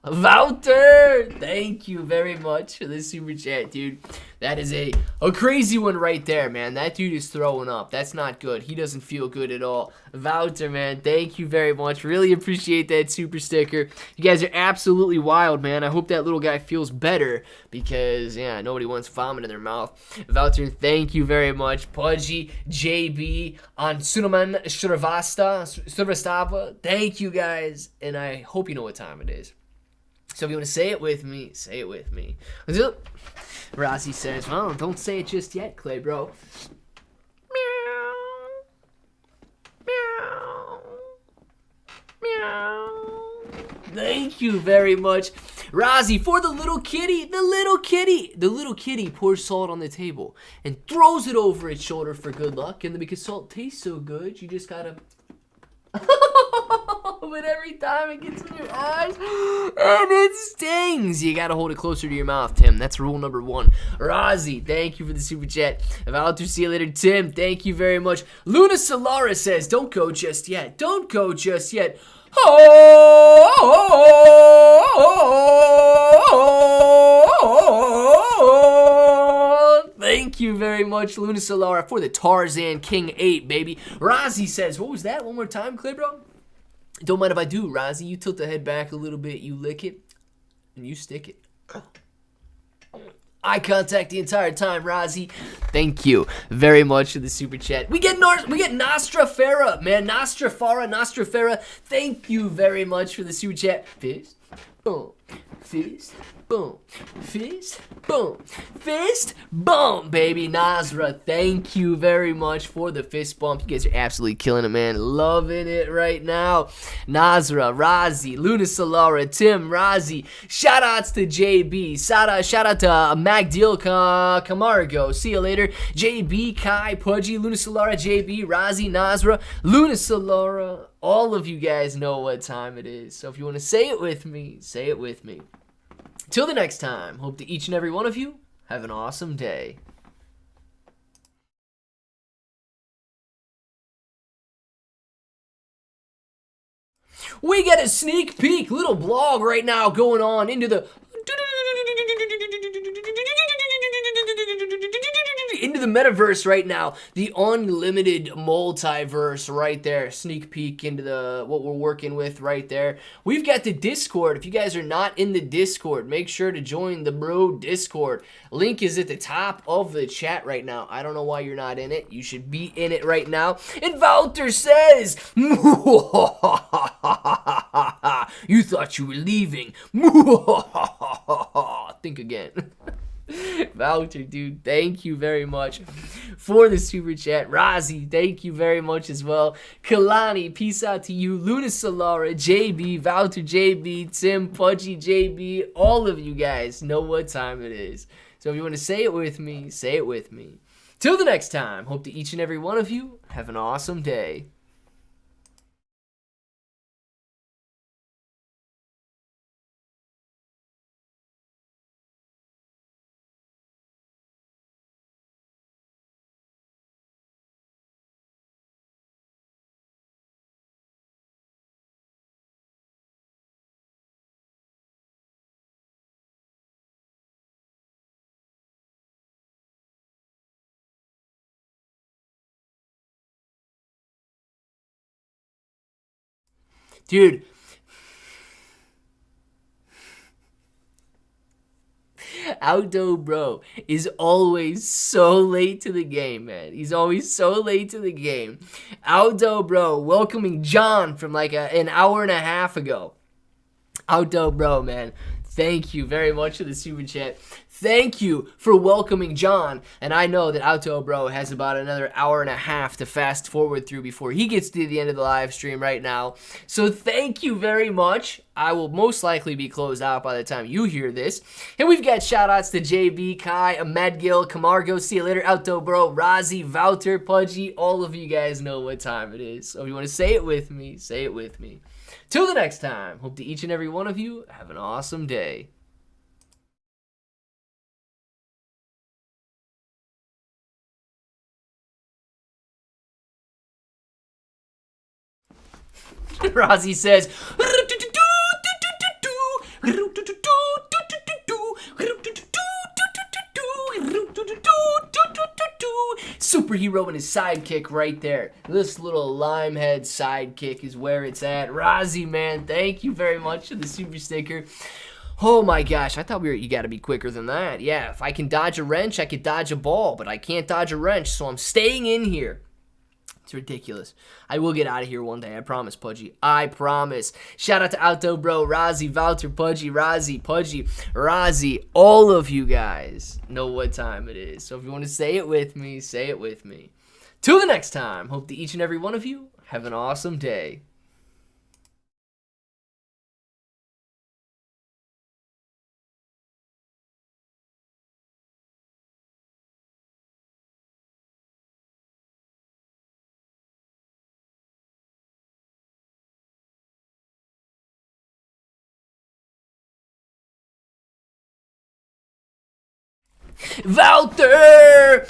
Wouter, thank you very much for the super chat, dude. That is a crazy one right there, man. That dude is throwing up. That's not good. He doesn't feel good at all. Wouter, man, thank you very much. Really appreciate that super sticker. You guys are absolutely wild, man. I hope that little guy feels better because, yeah, nobody wants vomit in their mouth. Wouter, thank you very much. Pudgy, JB, on Sunaman Shrivastava. Thank you, guys, and I hope you know what time it is. So if you want to say it with me, say it with me. Rossi says, well, don't say it just yet, Clay, bro. Meow. Meow. Meow. Thank you very much, Rozzy, for the little kitty. The little kitty pours salt on the table and throws it over its shoulder for good luck. And then because salt tastes so good, you just gotta... But every time it gets in your eyes and it stings, you gotta hold it closer to your mouth, Tim. That's rule number 1. Rozzy, thank you for the super chat. I'll see you later, Tim. Thank you very much. Luna Solara says, don't go just yet. Don't go just yet. Thank you very much, Luna Solara, for the Tarzan King 8, baby. Rozzy says, what was that? One more time, Clay, bro? Don't mind if I do, Rozzy. You tilt the head back a little bit, you lick it, and you stick it. eye contact the entire time, Rozzy. Thank you very much for the super chat. We get Nostrafera, man. Nostrafera. Thank you very much for the super chat. Fist, boom. Fist, boom. Fist, boom. Fist, boom, baby. Nasra, thank you very much for the fist bump. You guys are absolutely killing it, man. Loving it right now. Nasra, Razi, Luna Solara, Tim, Razi. Shout outs to JB. Shout out to Magdeal Camargo. See you later. JB, Kai, Pudgy, Luna Solara, JB, Razi, Nasra, Luna Solara. All of you guys know what time it is. So if you want to say it with me, say it with me. Till the next time, hope to each and every one of you have an awesome day. We get a sneak peek, little blog right now going on into the metaverse right now, the unlimited multiverse right there. Sneak peek into what we're working with right there. We've got the Discord. If you guys are not in the Discord, make sure to join the bro Discord. Link is at the top of the chat right now. I don't know why you're not in it. You should be in it right now. And Walter says, you thought you were leaving. Think again. Walter, dude, thank you very much for the super chat. Razi, thank you very much as well. Kalani, peace out to you. Luna Solara, JB, Walter, JB, Tim, Pudgy, JB, all of you guys know what time it is. So if you want to say it with me, say it with me. Till the next time, hope to each and every one of you have an awesome day. Dude, Outdo Bro is always so late to the game, man. He's always so late to the game. Outdo Bro welcoming John from like an hour and a half ago. Outdo Bro, man. Thank you very much for the super chat. Thank you for welcoming John. And I know that Outdo Bro has about another hour and a half to fast forward through before he gets to the end of the live stream right now. So thank you very much. I will most likely be closed out by the time you hear this. And we've got shout outs to JB, Kai, Ahmedgil, Camargo, see you later, Outdo Bro, Razi, Walter, Pudgy. All of you guys know what time it is. So if you want to say it with me, say it with me. Till the next time, hope to each and every one of you have an awesome day. Rozzy says, superhero and his sidekick right there. This little limehead sidekick is where it's at. Rozzy, man, thank you very much for the super sticker. Oh my gosh, I thought you gotta be quicker than that. Yeah, if I can dodge a wrench, I could dodge a ball, but I can't dodge a wrench, so I'm staying in here. It's ridiculous. I will get out of here one day. I promise, Pudgy. I promise. Shout out to Outdo Bro, Razi, Walter, Pudgy, Razi, Pudgy, Razi. All of you guys know what time it is. So if you want to say it with me, say it with me. Till the next time, hope that each and every one of you have an awesome day. Walter!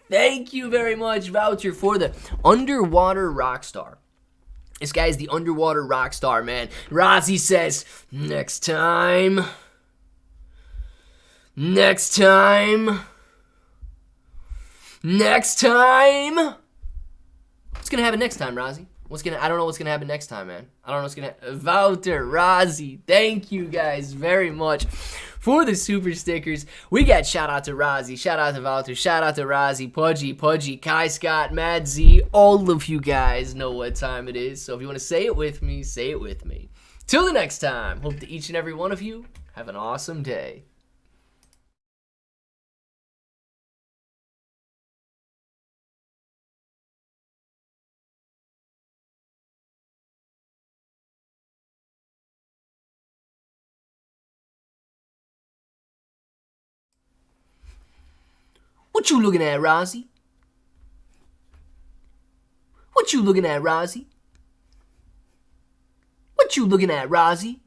Thank you very much, Walter, for the underwater rockstar. This guy's the underwater rockstar, man. Rozzy says, next time. Next time. Next time. What's gonna happen next time, Rozzy? I don't know what's gonna happen next time, man. I don't know what's gonna Wouter, Rozzy, thank you guys very much for the super stickers. We got shout out to Rozzy, shout out to Wouter, shout out to Rozzy, Pudgy, Kai Scott, Mad Z. All of you guys know what time it is. So if you want to say it with me, say it with me. Till the next time, hope that each and every one of you have an awesome day. What you looking at, Rozzy? What you looking at, Rozzy? What you looking at, Rozzy?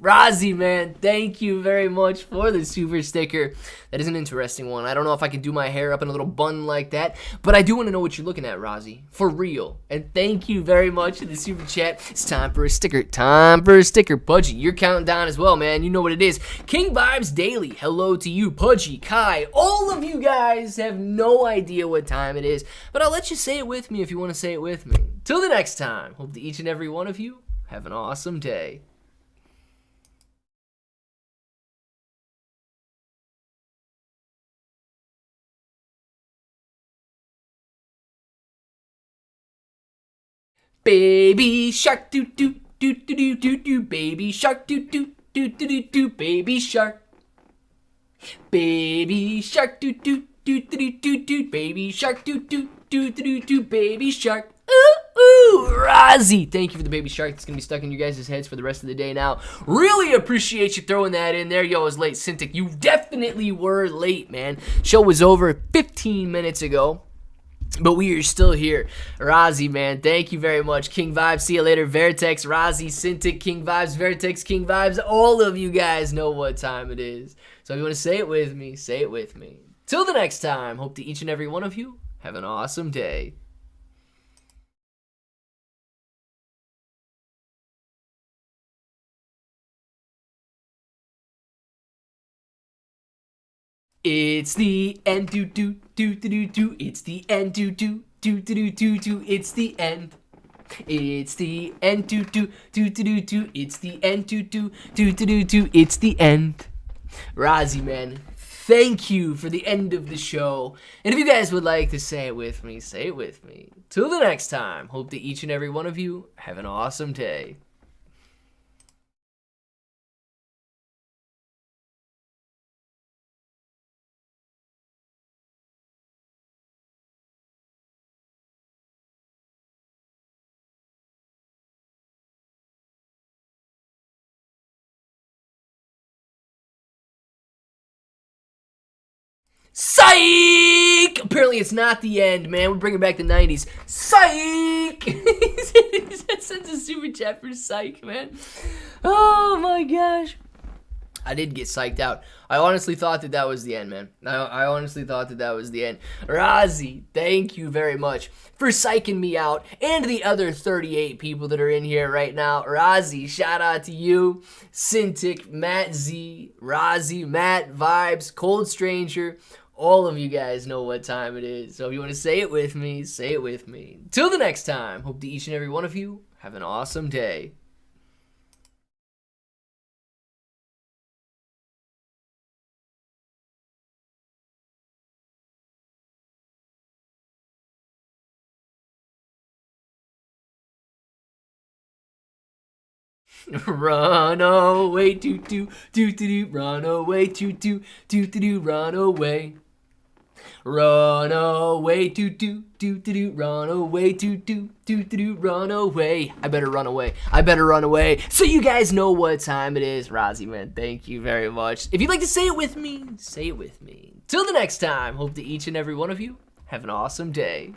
Rozzy, man, thank you very much for the super sticker. That is an interesting one. I don't know if I can do my hair up in a little bun like that, but I do want to know what you're looking at, Rozzy. For real. And thank you very much for the super chat. It's time for a sticker. Time for a sticker. Pudgy, you're counting down as well, man. You know what it is. King Vibes Daily. Hello to you, Pudgy, Kai. All of you guys have no idea what time it is, but I'll let you say it with me if you want to say it with me. Till the next time, hope that each and every one of you have an awesome day. Baby shark doo doo doo doo doo doo doo. Baby shark doo doo doo doo doo doo. Baby shark. Baby shark doo doo doo doo doo doo. Baby shark doo doo doo doo doo. Baby shark. Ooh, Rozzy. Thank you for the baby shark. It's gonna be stuck in you guys' heads for the rest of the day now. Really appreciate you throwing that in there. Yo, I was late, Cintiq. You definitely were late, man. Show was over 15 minutes ago, but we are still here. Rozzy, man, thank you very much. King Vibes, see you later. Vertex, Rozzy, Cintiq, King Vibes, Vertex, King Vibes. All of you guys know what time it is. So if you want to say it with me, say it with me. Till the next time, hope to each and every one of you have an awesome day. It's the end, do do do do do do. It's the end, do do do do do do. It's the end. It's the end, do do do do do. It's the end, do do do do do. It's the end. Rozzy, man, thank you for the end of the show. And if you guys would like to say it with me, say it with me. Till the next time, hope that each and every one of you have an awesome day. Psych! Apparently it's not the end, man. We're bringing back the 90s. Psych! He sends a super chat for Psych, man. Oh my gosh. I did get psyched out. I honestly thought that was the end, man. I honestly thought that was the end. Rozzy, thank you very much for psyching me out and the other 38 people that are in here right now. Rozzy, shout out to you. Cintiq, Matt Z, Rozzy, Matt, Vibes, Cold Stranger. All of you guys know what time it is. So if you want to say it with me, say it with me. Till the next time, hope that each and every one of you have an awesome day. Run away, doo doo doo doo. Run away, doo doo doo doo. Run away. Run away, doo doo doo doo. Run away, doo doo doo doo. Run away. I better run away. I better run away. So you guys know what time it is. Rozzy, man, thank you very much. If you'd like to say it with me, say it with me. Till the next time, hope that each and every one of you have an awesome day.